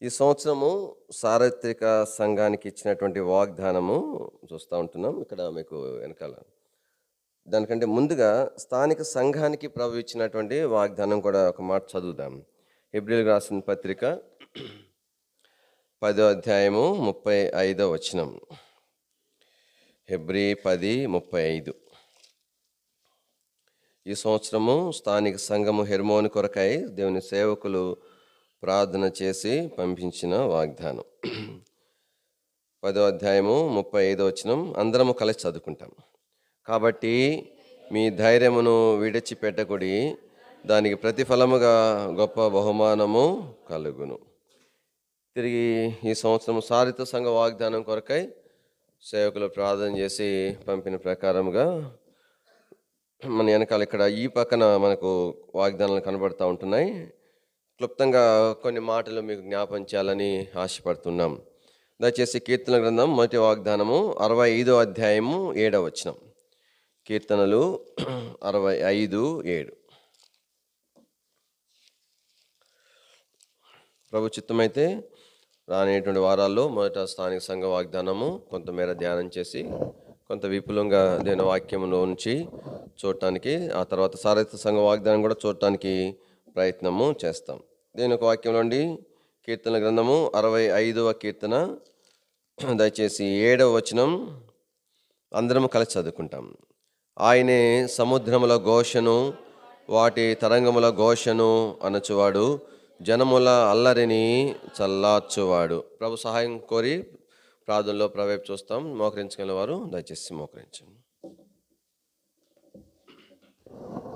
ఈ సంవత్సరము సార్వత్రిక సంఘానికి ఇచ్చినటువంటి వాగ్దానము చూస్తూ ఉంటున్నాం. ఇక్కడ మీకు వెనకాల దానికంటే ముందుగా స్థానిక సంఘానికి ప్రభు ఇచ్చినటువంటి వాగ్దానం కూడా ఒక మాట చదువుదాం. హెబ్రీయులకు రాసిన పత్రిక 10వ అధ్యాయము 35వ వచనం. హెబ్రీ 10:35. ఈ సంవత్సరము స్థానిక సంఘము హెర్మోను కొరకై దేవుని సేవకులు ప్రార్థన చేసి పంపించిన వాగ్దానం. 10వ అధ్యాయము 35వ వచనం అందరము కలిసి చదువుకుంటాం. కాబట్టి మీ ధైర్యమును విడిచిపెట్టకుడి, దానికి ప్రతిఫలముగా గొప్ప బహుమానము కలుగును. తిరిగి ఈ సంవత్సరం సారిత సంఘ వాగ్దానం కొరకై సేవకులు ప్రార్థన చేసి పంపిన ప్రకారముగా మన వెనకాల ఇక్కడ ఈ పక్కన మనకు వాగ్దానాలు కనబడుతూ ఉంటున్నాయి. క్లుప్తంగా కొన్ని మాటలు మీకు జ్ఞాపం చేయాలని ఆశపడుతున్నాం. దయచేసి కీర్తన గ్రంథం మొదటి వాగ్దానము 65వ అధ్యాయము 7వ వచనం. కీర్తనలు 65:7. ప్రభు చిత్తమైతే రానేటువంటి వారాల్లో మొదట స్థానిక సంఘ వాగ్దానము కొంతమేర ధ్యానం చేసి కొంత విపులంగా దేని వాక్యములో నుంచి చూడటానికి, ఆ తర్వాత సారథ్య సంఘ వాగ్దానం కూడా చూడటానికి ప్రయత్నము చేస్తాం. దేని ఒక వాక్యంలో నుండి కీర్తన గ్రంథము 65వ కీర్తన దయచేసి 7వ వచనం అందరము కలిసి చదువుకుంటాం. ఆయనే సముద్రముల ఘోషను వాటి తరంగముల ఘోషను అనచువాడు, జనముల అల్లరిని చల్లార్చువాడు. ప్రభు సహాయం కోరి ప్రార్థనలో ప్రవేశ చూస్తాం. మోకరించగల వారు దయచేసి మోకరించండి.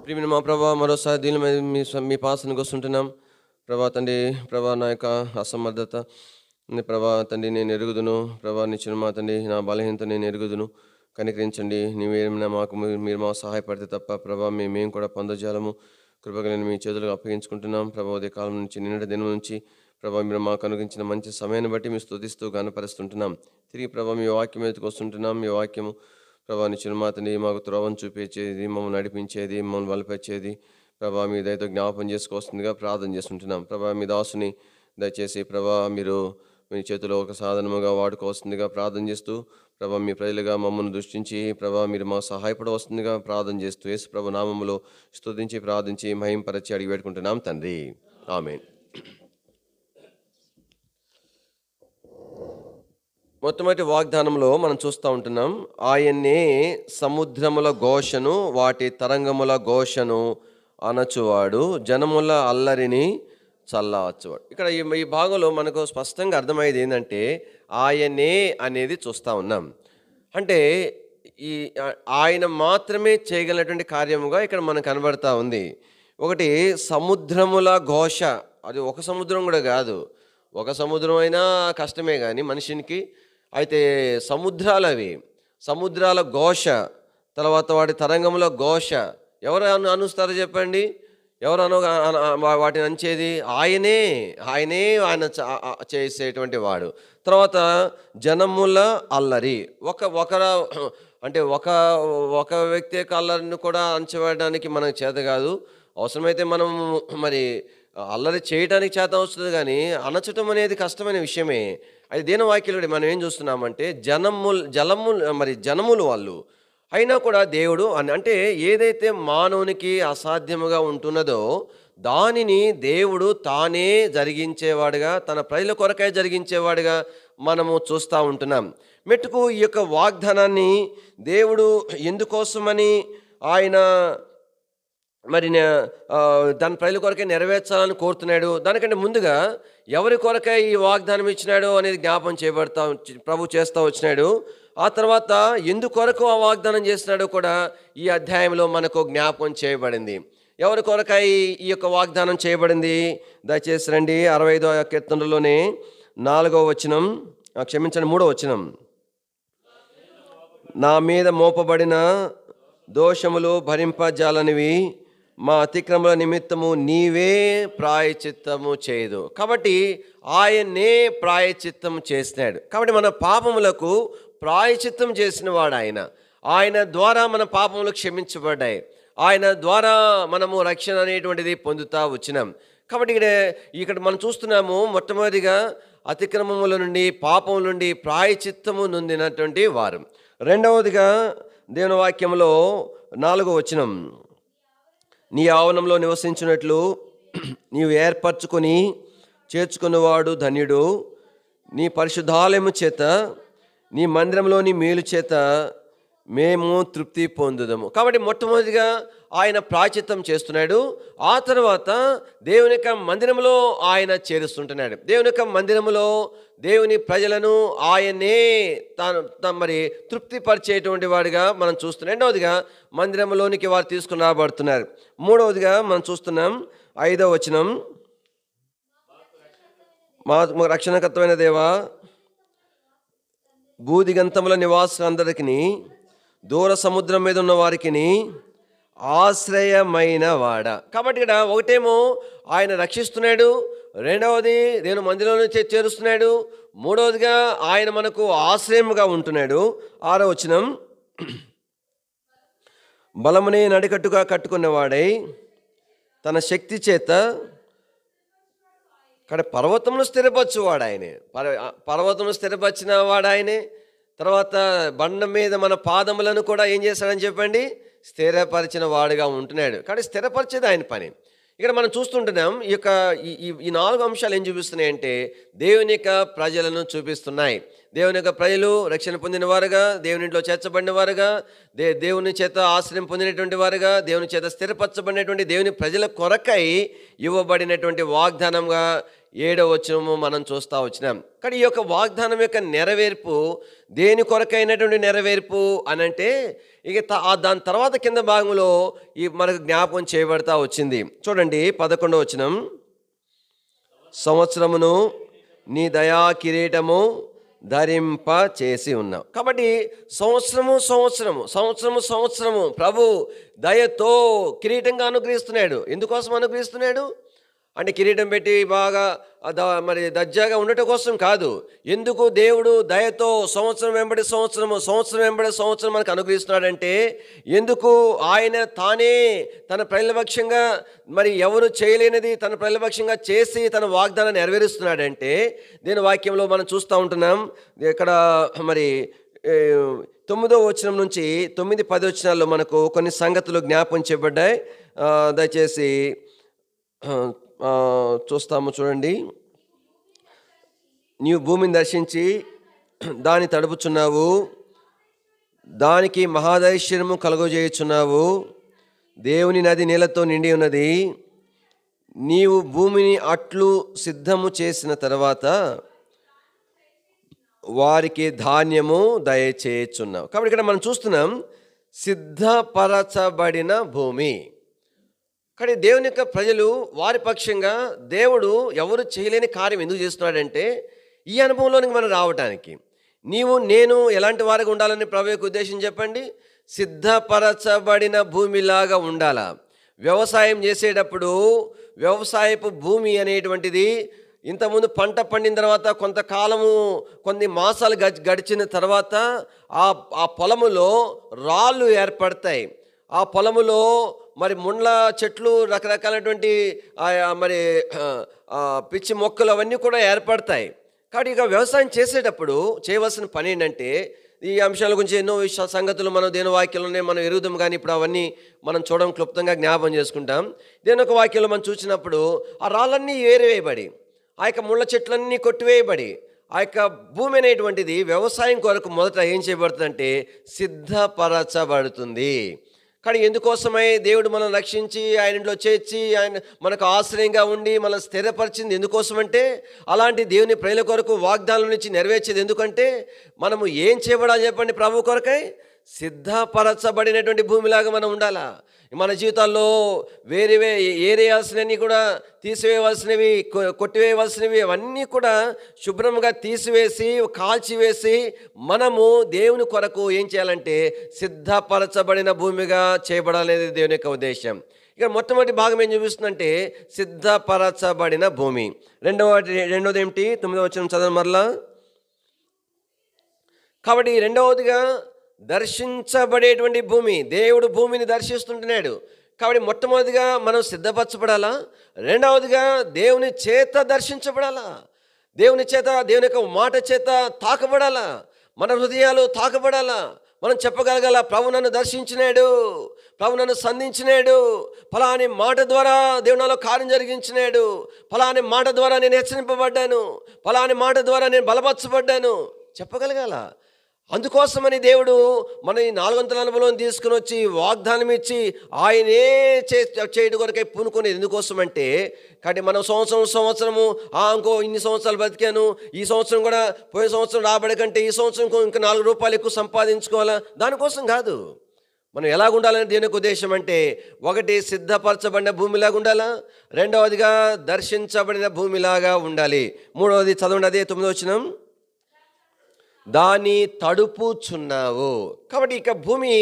ప్రియమైన మా ప్రభా, మరోసారి దీని మీద మీ పాసనకు వస్తుంటున్నాం. ప్రభా తండ్రి, ప్రభా నా యొక్క అసమర్థత ప్రభా తండ్రి నేను ఎరుగుదును. ప్రభా నిచ్చిన మా తండ్రి నా బలహీనత నేను ఎరుగుదును, కనికరించండి. నీవేమైనా మీరు మాకు సహాయపడితే తప్ప ప్రభా మేము కూడా పొందజాలము. కృపగలని మీ చేతులకు అప్పగించుకుంటున్నాం. ప్రభా ఉదయ కాలం నుంచి నిన్నటి దినం నుంచి ప్రభా మీరు మాకు అనుగ్రహించిన మంచి సమయాన్ని బట్టి మేము స్తుతిస్తూ గణపరుస్తుంటున్నాం. తిరిగి ప్రభా మీ వాక్యం మీదకి వస్తుంటున్నాం. మీ వాక్యము ప్రభా నిచ్చిన మాతని మాకు త్రోవను చూపించేది, మమ్మల్ని నడిపించేది, మమ్మల్ని బలపరిచేది ప్రభా మీ దయతో జ్ఞాపం చేసుకోవస్తుందిగా ప్రార్థన చేస్తుంటున్నాం. ప్రభా మీ దాసుని దయచేసి ప్రభా మీరు మీ చేతిలో ఒక సాధనముగా వాడుకోవస్తుందిగా ప్రార్థన చేస్తూ ప్రభా మీ ప్రజలుగా మమ్మల్ని దృష్టించి ప్రభా మీరు మాకు సహాయపడవస్తుందిగా ప్రార్థన చేస్తూ యేసు ప్రభు నామములో స్తుతించి ప్రార్థించి మహింపరచి అడిగి పెట్టుకుంటున్నాం తండ్రి, ఆమేన్. మొట్టమొదటి వాగ్దానంలో మనం చూస్తూ ఉంటున్నాం, ఆయన్నే సముద్రముల ఘోషను వాటి తరంగముల ఘోషను అనచువాడు, జనముల అల్లరిని చల్లార్చువాడు. ఇక్కడ ఈ భాగంలో మనకు స్పష్టంగా అర్థమయ్యేది ఏంటంటే ఆయనే అనేది చూస్తూ ఉన్నాం. అంటే ఈ ఆయన మాత్రమే చేయగలిగినటువంటి కార్యముగా ఇక్కడ మనకు కనబడతా ఉంది. ఒకటి సముద్రముల ఘోష, అది ఒక సముద్రం కూడా కాదు. ఒక సముద్రం అయినా కష్టమే కానీ మనిషికి, అయితే సముద్రాలు అవి, సముద్రాల ఘోష, తర్వాత వాటి తరంగముల ఘోష ఎవరు అనుస్తారు చెప్పండి? ఎవరు వాటిని అంచేది? ఆయనే ఆయన చేసేటువంటి వాడు. తర్వాత జనముల అల్లరి, అంటే ఒక వ్యక్తి యొక్క అల్లరిని కూడా అంచవేయడానికి మనకు చేత కాదు. అవసరమైతే మనం మరి అల్లరి చేయడానికి చేత వస్తుంది, కానీ అనచటం అనేది కష్టమైన విషయమే. అది దేని వాక్యంలో మనం ఏం చూస్తున్నామంటే జనములు వాళ్ళు అయినా కూడా దేవుడు అంటే ఏదైతే మానవునికి అసాధ్యముగా ఉంటున్నదో దానిని దేవుడు తానే జరిగించేవాడుగా, తన ప్రజల కొరకై జరిగించేవాడుగా మనము చూస్తూ ఉంటున్నాం. మెట్టుకు ఈ యొక్క వాగ్దానాన్ని దేవుడు ఎందుకోసమని ఆయన మరి దాని ప్రజల కొరకే నెరవేర్చాలని కోరుతున్నాడు. దానికంటే ముందుగా ఎవరి కొరకై ఈ వాగ్దానం ఇచ్చినాడు అనేది జ్ఞాపం చేయబడతా ప్రభు చేస్తూ వచ్చినాడు. ఆ తర్వాత ఎందుకొరకు ఆ వాగ్దానం చేస్తున్నాడో కూడా ఈ అధ్యాయంలో మనకు జ్ఞాపకం చేయబడింది. ఎవరి కొరకై ఈ యొక్క వాగ్దానం చేయబడింది? దయచేసి రండి. 65వ కీర్తనలోనే 4వ వచనం, క్షమించండి 3వ వచనం. నా మీద మోపబడిన దోషములు భరింపజాలనివి, మా అతిక్రమల నిమిత్తము నీవే ప్రాయచిత్తము చేయదు. కాబట్టి ఆయన్నే ప్రాయచిత్తం చేసినాడు. కాబట్టి మన పాపములకు ప్రాయచిత్తం చేసిన వాడు ఆయన ద్వారా మన పాపములు క్షమించబడ్డాయి. ఆయన ద్వారా మనము రక్షణ అనేటువంటిది పొందుతా వచ్చినాం. కాబట్టి ఇక్కడ మనం చూస్తున్నాము, మొట్టమొదటిగా అతిక్రమముల నుండి, పాపం నుండి ప్రాయచిత్తము నొందినటువంటి వారు. రెండవదిగా దేవుని వాక్యంలో 4వ వచనం, నీ ఆవరణంలో నివసించినట్లు నీవు ఏర్పరచుకొని చేర్చుకున్నవాడు ధన్యుడు, నీ పరిశుద్ధాలయము చేత నీ మందిరంలోని మేలు చేత మేము తృప్తి పొందుదాము. కాబట్టి మొట్టమొదటిగా ఆయన ప్రాయచిత్తం చేస్తున్నాడు. ఆ తర్వాత దేవుని యొక్క మందిరంలో ఆయన చేరుస్తుంటున్నాడు. దేవుని యొక్క మందిరంలో దేవుని ప్రజలను ఆయనే మరి తృప్తిపరిచేటువంటి వాడిగా మనం చూస్తున్నాం. రెండవదిగా మందిరంలోనికి వారు తీసుకుని రాబడుతున్నారు. మూడవదిగా మనం చూస్తున్నాం 5వ వచనం, మా రక్షణకర్తమైన దేవా, భూదిగంతముల నివాసులందరికీ, దూర సముద్రం మీద ఉన్న వారికి ఆశ్రయమైన వాడ. కాబట్టి ఇక్కడ ఒకటేమో ఆయన రక్షిస్తున్నాడు, రెండవది దేవుని మందిరంలో చేరుస్తున్నాడు, మూడవదిగా ఆయన మనకు ఆశ్రయముగా ఉంటున్నాడు. 6వ వచనం, బలమునే నడికట్టుగా కట్టుకున్నవాడై తన శక్తి చేత, ఇక్కడ పర్వతమును స్థిరపరచువాడు ఆయనే, పర్వతమును స్థిరపరిచిన వాడు ఆయనే. తర్వాత బండ మీద మన పాదములను కూడా ఏం చేశాడని చెప్పండి, స్థిరపరిచిన వాడుగా ఉంటున్నాడు. కానీ స్థిరపరిచేది ఆయన పని. ఇక్కడ మనం చూస్తుంటున్నాం, ఈ 4 అంశాలు ఏం చూపిస్తున్నాయంటే దేవుని యొక్క ప్రజలను చూపిస్తున్నాయి. దేవుని యొక్క ప్రజలు రక్షణ పొందిన వారుగా, దేవుని ఇంట్లో చేర్చబడిన వారుగా, దేవుని చేత ఆశ్రయం పొందినటువంటి వారుగా, దేవుని చేత స్థిరపరచబడినటువంటి దేవుని ప్రజల కొరకై ఇవ్వబడినటువంటి వాగ్దానంగా 7వ వచనము మనం చూస్తూ వచ్చినాం. కానీ ఈ యొక్క వాగ్దానం యొక్క నెరవేర్పు దేని కొరకైనటువంటి నెరవేర్పు అనంటే ఇక దాని తర్వాత కింద భాగంలో మనకు జ్ఞాపకం చేయబడతా వచ్చింది. చూడండి 11వ వచనం, సంవత్సరమును నీ దయా కిరీటము ధరింప చేసి ఉన్నావు. కాబట్టి సంవత్సరము ప్రభు దయతో కిరీటంగా అనుగ్రహిస్తున్నాడు. ఎందుకోసం అనుగ్రహిస్తున్నాడు అంటే కిరీటం పెట్టి బాగా మరి దర్జాగా ఉండటం కోసం కాదు. ఎందుకు దేవుడు దయతో సంవత్సరం వెంబడి సంవత్సరం మనకు అనుగ్రహిస్తున్నాడంటే, ఎందుకు ఆయన తానే తన ప్రజలపక్షంగా మరి ఎవరు చేయలేనిది తన ప్రజలపక్షంగా చేసి తన వాగ్దానాన్ని నెరవేరుస్తున్నాడంటే, దీని వాక్యంలో మనం చూస్తూ ఉంటున్నాం. ఇక్కడ మరి 9వ వచనం నుంచి 9-10 వచనాల్లో మనకు కొన్ని సంగతులు జ్ఞాపకం చేయబడ్డాయి. దయచేసి చూస్తాము. చూడండి, నీవు భూమిని దర్శించి దాన్ని తడుపుచున్నావు, దానికి మహాదైశ్వర్యము కలుగజేయుచున్నావు, దేవుని నది నీళ్లతో నిండి ఉన్నది, నీవు భూమిని అట్లు సిద్ధము చేసిన తర్వాత వారికి ధాన్యము దయచేయుచున్నావు. కాబట్టి ఇక్కడ మనం చూస్తున్నాం సిద్ధపరచబడిన భూమి. కానీ దేవుని యొక్క ప్రజలు వారి పక్షంగా దేవుడు ఎవరు చేయలేని కార్యం ఎందుకు చేస్తున్నాడంటే, ఈ అనుభవంలోనికి మనం రావటానికి. నేను ఎలాంటి వారికి ఉండాలని ప్రభు యొక్క ఉద్దేశం చెప్పండి, సిద్ధపరచబడిన భూమిలాగా ఉండాలా. వ్యవసాయం చేసేటప్పుడు వ్యవసాయపు భూమి అనేటువంటిది ఇంతకుముందు పంట పండిన తర్వాత కొంతకాలము కొన్ని మాసాలు గడిచిన తర్వాత ఆ పొలములో రాళ్ళు ఏర్పడతాయి. ఆ పొలములో మరి ముండ్ల చెట్లు, రకరకాలైనటువంటి మరి పిచ్చి మొక్కలు అవన్నీ కూడా ఏర్పడతాయి. కాబట్టి ఇక వ్యవసాయం చేసేటప్పుడు చేయవలసిన పని ఏంటంటే, ఈ అంశాల గురించి ఎన్నో సంగతులు మనం దేని వాక్యంలోనే మనం ఎరుగుదాం, కానీ ఇప్పుడు అవన్నీ మనం చూడడం క్లుప్తంగా జ్ఞాపం చేసుకుంటాం. దేని ఒక వాక్యంలో మనం చూసినప్పుడు ఆ రాళ్ళన్నీ ఏరివేయబడి, ఆ యొక్క ముళ్ళ చెట్లన్నీ కొట్టివేయబడి, ఆ యొక్క భూమి అనేటువంటిది వ్యవసాయం కొరకు మొదట ఏం చేయబడుతుందంటే సిద్ధపరచబడుతుంది. కానీ ఎందుకోసమై దేవుడు మనల్ని రక్షించి ఆయన ఇంట్లో చేర్చి ఆయన మనకు ఆశ్రయంగా ఉండి మనల్ని స్థిరపరిచింది ఎందుకోసమంటే, అలాంటి దేవుని ప్రజల కొరకు వాగ్దానం నుంచి నెరవేర్చేది ఎందుకంటే, మనము ఏం చేయబడాలి చెప్పండి, ప్రభు కొరకై సిద్ధపరచబడినటువంటి భూమిలాగా మనం ఉండాలా. మన జీవితాల్లో ఏరేయాల్సినవి కూడా తీసివేయవలసినవి, కొట్టివేయవలసినవి అవన్నీ కూడా శుభ్రంగా తీసివేసి కాల్చివేసి మనము దేవుని కొరకు ఏం చేయాలంటే సిద్ధపరచబడిన భూమిగా చేయబడాలనేది దేవుని యొక్క ఉద్దేశం. ఇక మొట్టమొదటి భాగం ఏం చూపిస్తుందంటే సిద్ధపరచబడిన భూమి. రెండవది ఏమిటి? 9వ వచనం చదవండి మరలా. కాబట్టి రెండవదిగా దర్శించబడేటువంటి భూమి. దేవుడు భూమిని దర్శిస్తుంటున్నాడు. కాబట్టి మొట్టమొదటిగా మనం సిద్ధపరచబడాలా, రెండవదిగా దేవుని చేత దర్శించబడాలా, దేవుని చేత, దేవుని యొక్క మాట చేత తాకబడాలా, మన హృదయాలు తాకబడాలా. మనం చెప్పగలగాల, ప్రభు నన్ను దర్శించినాడు, ప్రభు నన్ను సంధించినాడు, ఫలాని మాట ద్వారా దేవుడు నాలో కార్యం జరిగించినాడు, ఫలాని మాట ద్వారా నేను హెచ్చరింపబడ్డాను, ఫలాని మాట ద్వారా నేను బలపరచబడ్డాను చెప్పగలగాల. అందుకోసమని దేవుడు మన ఈ 400 అనుభవం తీసుకుని వచ్చి వాగ్దానం ఇచ్చి ఆయనే చేయడం కొరకై పూనుకునేది. ఎందుకోసం అంటే, కాబట్టి మనం సంవత్సరము ఇంకో ఇన్ని సంవత్సరాలు బతికాను, ఈ సంవత్సరం కూడా పోయిన సంవత్సరం రాబడి కంటే ఈ సంవత్సరం ఇంకా 4 రూపాయలు ఎక్కువ సంపాదించుకోవాలా, దానికోసం కాదు. మనం ఎలాగ ఉండాలని దేని యొక్క ఉద్దేశం అంటే, ఒకటి సిద్ధపరచబడిన భూమిలాగా ఉండాలా, రెండవదిగా దర్శించబడిన భూమిలాగా ఉండాలి, మూడవది చదవండి, అదే 9వ వచనం, దాన్ని తడుపుచున్నావు. కాబట్టి ఇక భూమి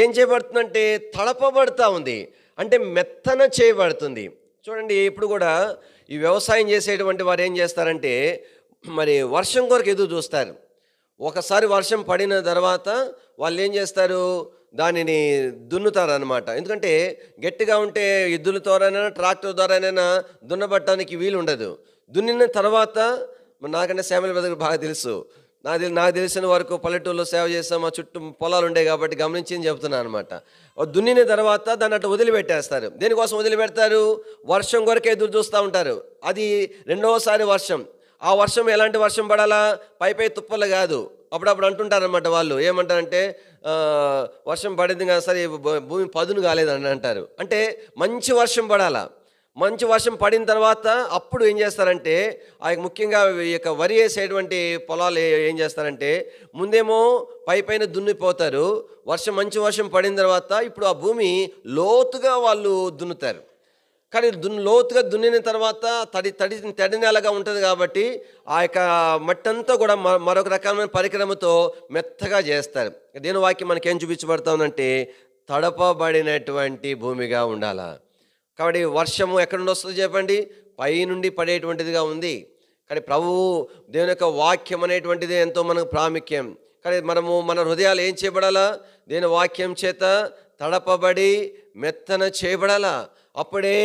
ఏం చేయబడుతుందంటే తడపబడుతూ ఉంది, అంటే మెత్తన చేయబడుతుంది. చూడండి, ఇప్పుడు కూడా ఈ వ్యవసాయం చేసేటువంటి వారు ఏం చేస్తారంటే, మరి వర్షం కొరకు ఎదురు చూస్తారు. ఒకసారి వర్షం పడిన తర్వాత వాళ్ళు ఏం చేస్తారు, దానిని దున్నుతారనమాట. ఎందుకంటే గట్టిగా ఉంటే ఎద్దుల ద్వారానైనా ట్రాక్టర్ ద్వారానైనా దున్నబట్టడానికి వీలు ఉండదు. దున్నిన తర్వాత, నాకంటే శ్యామల బ్రదర్ బాగా తెలుసు, నాకు తెలిసిన వరకు పల్లెటూరులో సేవ చేస్తాం, మా చుట్టూ పొలాలు ఉండే కాబట్టి గమనించి చెప్తున్నాను అనమాట. దున్నిన తర్వాత దాన్ని అట్లా వదిలిపెట్టేస్తారు. దేనికోసం వదిలిపెడతారు, వర్షం కొరకే ఎదురు చూస్తూ ఉంటారు. అది రెండవసారి వర్షం. ఆ వర్షం ఎలాంటి వర్షం పడాలా, పై తుప్పలు కాదు. అప్పుడప్పుడు అంటుంటారనమాట వాళ్ళు, ఏమంటారంటే వర్షం పడింది కదా సరే భూమి పదును కాలేదని అంటారు. అంటే మంచి వర్షం పడాలా, మంచి వర్షం పడిన తర్వాత అప్పుడు ఏం చేస్తారంటే, ముఖ్యంగా ఈ యొక్క వరి వేసేటువంటి పొలాలు ఏం చేస్తారంటే, ముందేమో పైన దున్నిపోతారు, మంచి వర్షం పడిన తర్వాత ఇప్పుడు ఆ భూమి లోతుగా వాళ్ళు దున్నుతారు. కానీ లోతుగా దున్నిన తర్వాత తడి నేలగా ఉంటుంది కాబట్టి ఆ యొక్క మట్టి అంతా కూడా మరొక రకమైన పరికరంతో మెత్తగా చేస్తారు. దేని వాక్యం మనకేం చూపించబడతా ఉందంటే, తడపబడినటువంటి భూమిగా ఉండాలా. కాబట్టి వర్షము ఎక్కడి నుండి వస్తుందో చెప్పండి, పైనుండి పడేటువంటిదిగా ఉంది. కానీ ప్రభువు దేవుని యొక్క వాక్యం అనేటువంటిది ఎంతో మనకు ప్రాముఖ్యం. కానీ మనము మన హృదయాలు ఏం చేయబడాలా, దేవుని వాక్యం చేత తడపబడి మెత్తన చేయబడాలా. అప్పుడే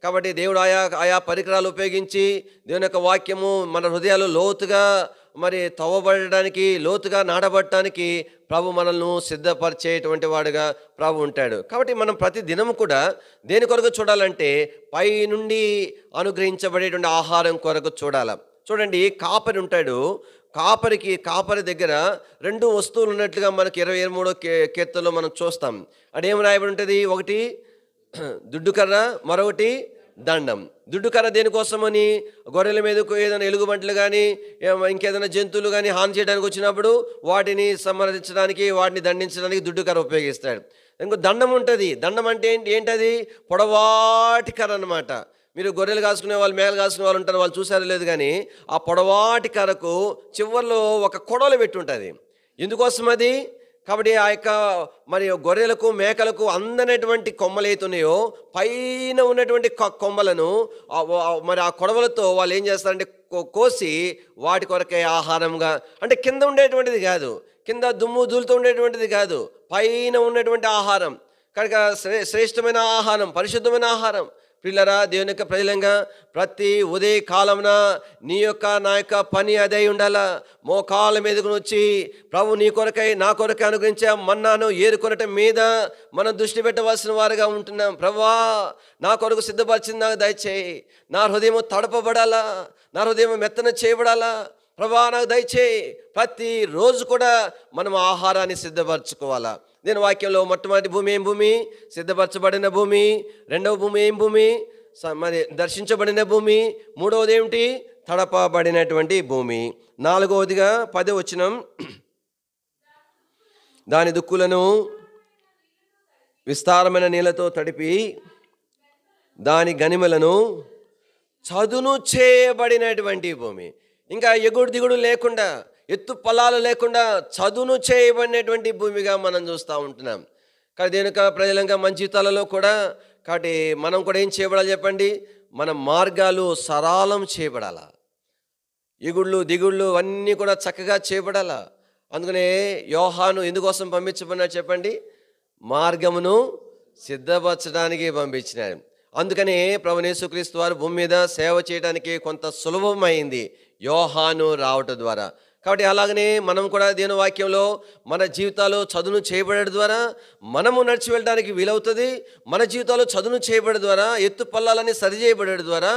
కాబట్టి దేవుడు ఆయా పరికరాలు ఉపయోగించి దేవుని యొక్క వాక్యము మన హృదయాలు లోతుగా మరి తవ్వబడడానికి, లోతుగా నాటబడటానికి ప్రభు మనల్ని సిద్ధపరిచేటువంటి వాడుగా ప్రభు ఉంటాడు. కాబట్టి మనం ప్రతి దినం కూడా దేని కొరకు చూడాలంటే, పై నుండి అనుగ్రహించబడేటువంటి ఆహారం కొరకు చూడాలి. చూడండి, కాపరి ఉంటాడు, కాపరి దగ్గర 2 వస్తువులు ఉన్నట్లుగా మనకి 23వ కీర్తనలో మనం చూస్తాం. అదేం రాయబడి ఉంటుంది, ఒకటి దుడ్డుకర్ర, మరొకటి దండం. దుడ్డుకర్ర దేనికోసమని, గొర్రెల మీదకు ఏదైనా ఎలుగుబంట్లు కానీ ఇంకేదైనా జంతువులు కానీ హాని చేయడానికి వచ్చినప్పుడు వాటిని సంహరించడానికి, వాటిని దండించడానికి దుడ్డుకర్ర ఉపయోగిస్తాడు. ఇంకో దండం ఉంటుంది. దండం అంటే ఏంటది, పొడవాటి కర్ర అనమాట. మీరు గొర్రెలు కాసుకునే వాళ్ళు, మేకలు కాసుకునే వాళ్ళు ఉంటారు, వాళ్ళు చూసారో లేదు కానీ ఆ పొడవాటి కర్రకు చివర్లో ఒక కొడవలు పెట్టి ఉంటుంది. ఎందుకోసం అది, కాబట్టి ఆ యొక్క మరి గొర్రెలకు మేకలకు అందనటువంటి కొమ్మలు అవుతున్నాయో పైన ఉన్నటువంటి కొమ్మలను మరి ఆ కొడవలతో వాళ్ళు ఏం చేస్తారంటే కోసి వాటి కొరకే ఆహారంగా, అంటే కింద ఉండేటువంటిది కాదు, కింద దుమ్ము ధూళితో ఉండేటువంటిది కాదు, పైన ఉన్నటువంటి ఆహారం కనుక శ్రేష్టమైన ఆహారం, పరిశుద్ధమైన ఆహారం. పిల్లరా, దేవుని యొక్క ప్రజలంగా ప్రతి ఉదయ కాలమున నీ యొక్క నా యొక్క పని అదే ఉండాలా. మోకాళ్ళ మీదకు వచ్చి ప్రభు నీ కొరకై నా కొరకై అనుగ్రహించే మన్నాను ఏరుకొనటం మీద మనం దృష్టి పెట్టవలసిన వారుగా ఉంటున్నాం. ప్రభువా, నా కొరకు సిద్ధపరిచింది నాకు దయచేయి, నా హృదయం తడపబడాలా, నా హృదయం మెత్తన చేయబడాలా. ప్రభువా, నాకు దయచేయి. ప్రతిరోజు కూడా మనం ఆహారాన్ని సిద్ధపరచుకోవాలా. నేను వాక్యంలో మొట్టమొదటి భూమి ఏం భూమి, సిద్ధపరచబడిన భూమి. రెండవ భూమి ఏం భూమి, మరి దర్శించబడిన భూమి. మూడవది ఏమిటి, తడపబడినటువంటి భూమి. నాలుగవదిగా 10వ వచనం, దాని దుక్కులను విస్తారమైన నీళ్ళతో తడిపి దాని గనిమలను చదును చేయబడినటువంటి భూమి. ఇంకా ఎగుడు దిగుడు లేకుండా, ఎత్తు పొలాలు లేకుండా చదును చేయబడినటువంటి భూమిగా మనం చూస్తూ ఉంటున్నాం. కానీ దేని ప్రజలంగా మన జీవితాలలో కూడా, కాబట్టి మనం కూడా ఏం చేయబడాలి చెప్పండి, మన మార్గాలు సరళం చేయబడాలా. ఎగుళ్ళు దిగుళ్ళు అన్నీ కూడా చక్కగా చేయబడాలా. అందుకనే యోహాను ఎందుకోసం పంపించబడినా చెప్పండి, మార్గమును సిద్ధపరచడానికి పంపించినాడు. అందుకని ప్రభువైన యేసుక్రీస్తు వారు భూమి మీద సేవ చేయడానికి కొంత సులభమైంది యోహాను రావటం ద్వారా. కాబట్టి అలాగనే మనం కూడా దేవుని వాక్యంలో మన జీవితాలు చదును చేయబడడం ద్వారా మనము నడిచి వెళ్ళడానికి వీలవుతుంది. మన జీవితాలు చదును చేయబడడం ద్వారా, ఎత్తు పల్లాలని సరిచేయబడడం ద్వారా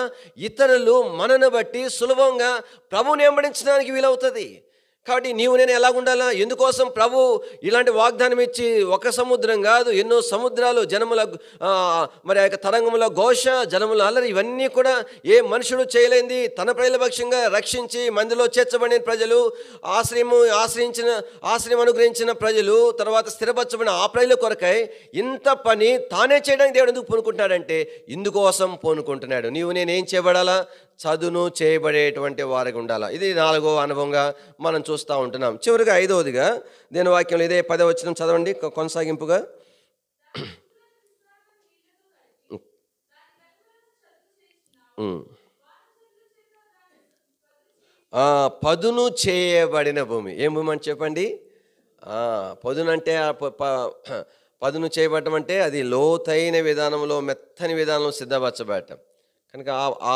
ఇతరులు మనను బట్టి సులభంగా ప్రభువుని వెంబడించడానికి వీలవుతుంది. కాబట్టి నీవు నేను ఎలాగుండాలా? ఎందుకోసం ప్రభు ఇలాంటి వాగ్దానం ఇచ్చి ఒక సముద్రం కాదు, ఎన్నో సముద్రాలు, జనముల మరి ఆ యొక్క తరంగముల ఘోష, జనముల అల్లరి, ఇవన్నీ కూడా ఏ మనుషుడు చేయలేంది తన ప్రజల పక్షంగా రక్షించి మందిలో చేర్చబడిన ప్రజలు, ఆశ్రయం అనుగ్రహించిన ప్రజలు, తర్వాత స్థిరపరచబడిన ఆ ప్రజల కొరకై ఇంత పని తానే చేయడానికి దేవుడు ఎందుకు పూనుకుంటున్నాడంటే ఇందుకోసం పూనుకుంటున్నాడు. నీవు నేనేం చేయబడాలా? చదును చేయబడేటువంటి వారికి ఉండాలా. ఇది 4వ అనుభవంగా మనం చూస్తూ ఉంటున్నాం. చివరిగా 5వదిగా దేని వాక్యంలో ఇదే 10వ వచనం చదవండి కొనసాగింపుగా. పదును చేయబడిన భూమి. ఏం భూమి అని చెప్పండి? పదునంటే పదును చేయబడటం అంటే అది లోతైన విధానంలో, మెత్తని విధానంలో సిద్ధపరచబడటం. కనుక ఆ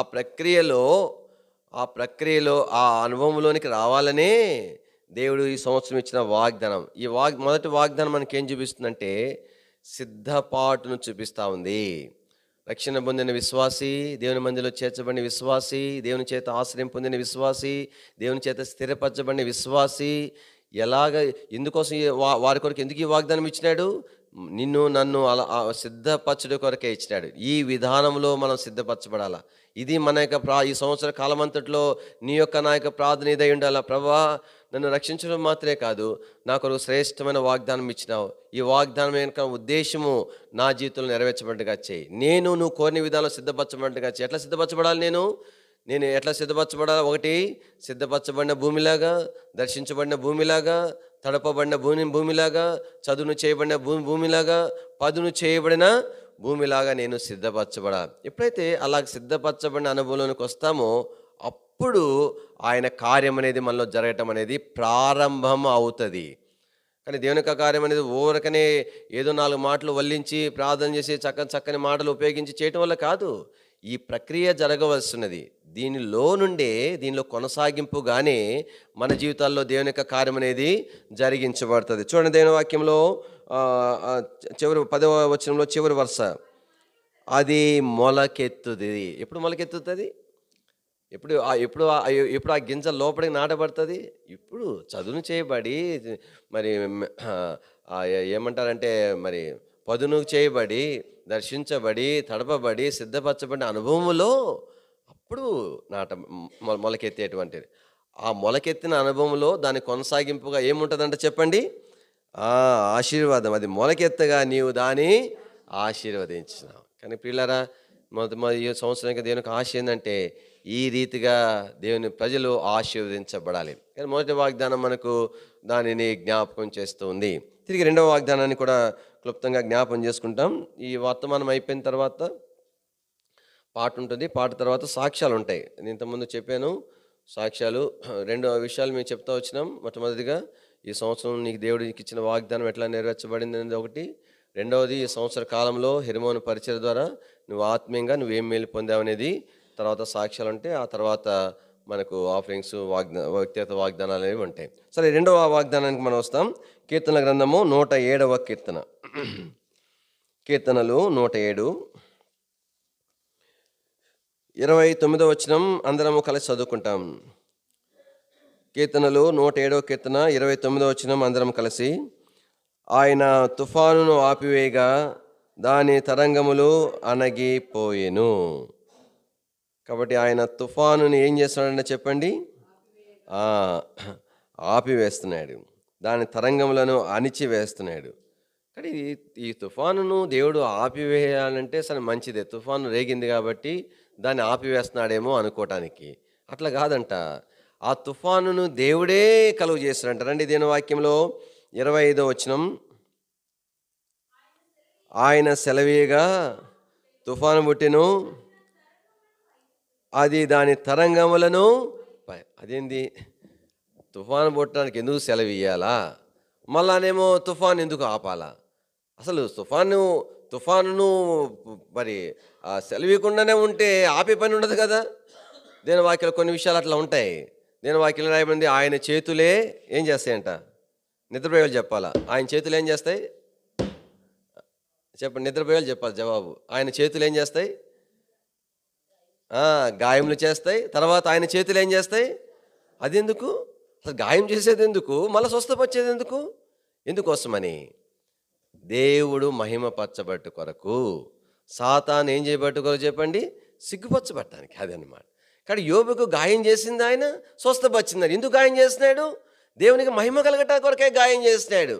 ప్రక్రియలో ఆ అనుభవంలోనికి రావాలనే దేవుడు ఈ సంవత్సరం ఇచ్చిన వాగ్దానం. మొదటి వాగ్దానం మనకి ఏం చూపిస్తుందంటే సిద్ధపాటును చూపిస్తూ ఉంది. రక్షణ పొందిన విశ్వాసి, దేవుని మందిలో చేర్చబడిన విశ్వాసి, దేవుని చేత ఆశ్రయం పొందిన విశ్వాసి, దేవుని చేత స్థిరపరచబడిన విశ్వాసి ఎందుకోసం వారి కొరకు ఎందుకు ఈ వాగ్దానం ఇచ్చినాడు? నిన్ను నన్ను అలా సిద్ధపరచుడు కొరకే ఇచ్చినాడు. ఈ విధానంలో మనం సిద్ధపరచబడాలా. ఇది మన యొక్క ఈ సంవత్సర కాలమంతట్లో నా యొక్క ప్రార్థన ఇదై ఉండాలా. ప్రభువా, నన్ను రక్షించడం మాత్రమే కాదు, నా కొరకు శ్రేష్టమైన వాగ్దానం ఇచ్చినావు. ఈ వాగ్దానం యొక్క ఉద్దేశము నా జీవితంలో నెరవేర్చబడినట్టుగా చేయి. నువ్వు కోరిన విధానంలో సిద్ధపరచబడినట్టుగా చేయి. ఎట్లా సిద్ధపరచబడాలి? నేను ఎట్లా సిద్ధపరచబడాలి? 1 సిద్ధపరచబడిన భూమిలాగా, దర్శించబడిన భూమిలాగా, తడపబడిన భూమిలాగా, చదును చేయబడిన భూమిలాగా, పదును చేయబడిన భూమిలాగా నేను సిద్ధపరచబడాలి. ఎప్పుడైతే అలా సిద్ధపరచబడిన అనుభవంలోనికి వస్తామో అప్పుడు ఆయన కార్యం అనేది మనలో జరగటం అనేది ప్రారంభం అవుతుంది. కానీ దేవుని యొక్క కార్యం అనేది ఊరకనే ఏదో 4 మాటలు వల్లించి ప్రార్థన చేసి చక్కని మాటలు ఉపయోగించి చేయటం వల్ల కాదు. ఈ ప్రక్రియ జరగవలసినది. దీనిలో కొనసాగింపుగానే మన జీవితాల్లో దేవుని యొక్క కార్యం అనేది జరిగించబడుతుంది. చూడండి దేవుని వాక్యంలో చివరి 10వ వచనంలో చివరి వరుస, అది మొలకెత్తుతుంది. ఎప్పుడు మొలకెత్తుతుంది? ఎప్పుడు ఆ గింజ లోపలికి నాటబడుతుంది? ఇప్పుడు చదును చేయబడి మరి ఏమంటారంటే మరి పదును చేయబడి, దర్శించబడి, తడపబడి, సిద్ధపరచబడిన అనుభవములో అప్పుడు మొలకెత్తేటువంటిది. ఆ మొలకెత్తిన అనుభవంలో దాని కొనసాగింపుగా ఏముంటుందంటే చెప్పండి? ఆశీర్వాదం. అది మొలకెత్తగా నీవు దాన్ని ఆశీర్వదించినావు. కానీ ప్రియులారా, ఈ సంవత్సరానికి దేవునికి ఆశ ఏంటంటే ఈ రీతిగా దేవుని ప్రజలు ఆశీర్వదించబడాలి. కానీ మొదటి వాగ్దానం మనకు దానిని జ్ఞాపకం చేస్తూ ఉంది. తిరిగి 2వ వాగ్దానాన్ని కూడా క్లుప్తంగా జ్ఞాపకం చేసుకుంటాం. ఈ వర్తమానం అయిపోయిన తర్వాత పాట ఉంటుంది. పాట తర్వాత సాక్ష్యాలు ఉంటాయి. నేను ఇంతకుముందు చెప్పాను సాక్ష్యాలు. 2 విషయాలు మేము చెప్తా వచ్చినాం. మొట్టమొదటిగా ఈ సంవత్సరం నీకు దేవుడికి ఇచ్చిన వాగ్దానం ఎట్లా నెరవేర్చబడింది అనేది ఒకటి. 2వది ఈ సంవత్సర కాలంలో హెర్మోను పరిచయ ద్వారా నువ్వు ఆత్మీయంగా నువ్వేం మేలు పొందావు అనేది. తర్వాత సాక్ష్యాలు ఉంటాయి. ఆ తర్వాత మనకు ఆఫరింగ్స్, వ్యక్తిగత వాగ్దానాలు అనేవి ఉంటాయి. సరే, 2వ వాగ్దానానికి మనం వస్తాం. కీర్తన గ్రంథము 107వ కీర్తన. కీర్తనలు 107, 29వ వచనం అందరము కలిసి చదువుకుంటాం. కీర్తనలు 107వ కీర్తన 29వ వచనం అందరం కలిసి. ఆయన తుఫానును ఆపివేయగా దాని తరంగములు అణగిపోయెను. కాబట్టి ఆయన తుఫానుని ఏం చేస్తున్నాడంటే చెప్పండి? ఆపివేస్తున్నాడు. దాని తరంగములను అణిచివేస్తున్నాడు. కానీ ఈ తుఫానును దేవుడు ఆపివేయాలంటే సరే మంచిదే. తుఫాను రేగింది కాబట్టి దాన్ని ఆపివేస్తున్నాడేమో అనుకోవటానికి. అట్లా కాదంట. ఆ తుఫానును దేవుడే కలుగు చేస్తున్నాడంట. రండి దేని వాక్యంలో 25వ వచనం. ఆయన సెలవీయగా తుఫాను పుట్టెను, అది దాని తరంగములను. అదేంది? తుఫాను పుట్టడానికి ఎందుకు సెలవు ఇయ్యాలా? మళ్ళానేమో తుఫాను ఎందుకు ఆపాలా? అసలు తుఫానును మరి సెలవీయకుండానే ఉంటే ఆపే పని ఉండదు కదా. దేవుని వాక్యాలు కొన్ని విషయాలు అట్లా ఉంటాయి. దేవుని వాక్యంలో రాయబడింది, ఆయన చేతులే ఏం చేస్తాయంట? నిద్రపోయేవాళ్ళు చెప్పాలా? ఆయన చేతులు ఏం చేస్తాయి చెప్పండి, నిద్రపోయేవాళ్ళు చెప్పాలి జవాబు. ఆయన చేతులు ఏం చేస్తాయి? గాయములు చేస్తాయి. తర్వాత ఆయన చేతులు ఏం చేస్తాయి? అది ఎందుకు? అసలు గాయం చేసేది ఎందుకు? మళ్ళీ స్వస్థపరిచేది ఎందుకు? ఎందుకోసమని? దేవుడు మహిమపరచబట్టు కొరకు. సాతాను ఏం చేయబట్టు కొరకు చెప్పండి? సిగ్గుపరచబట్టడానికి. అదనమాట. కానీ యోబుకు గాయం చేసింది ఆయన, స్వస్థపరిచింది. ఎందుకు గాయం చేసినాడు? దేవునికి మహిమ కలగట కొరకే గాయం చేసినాడు.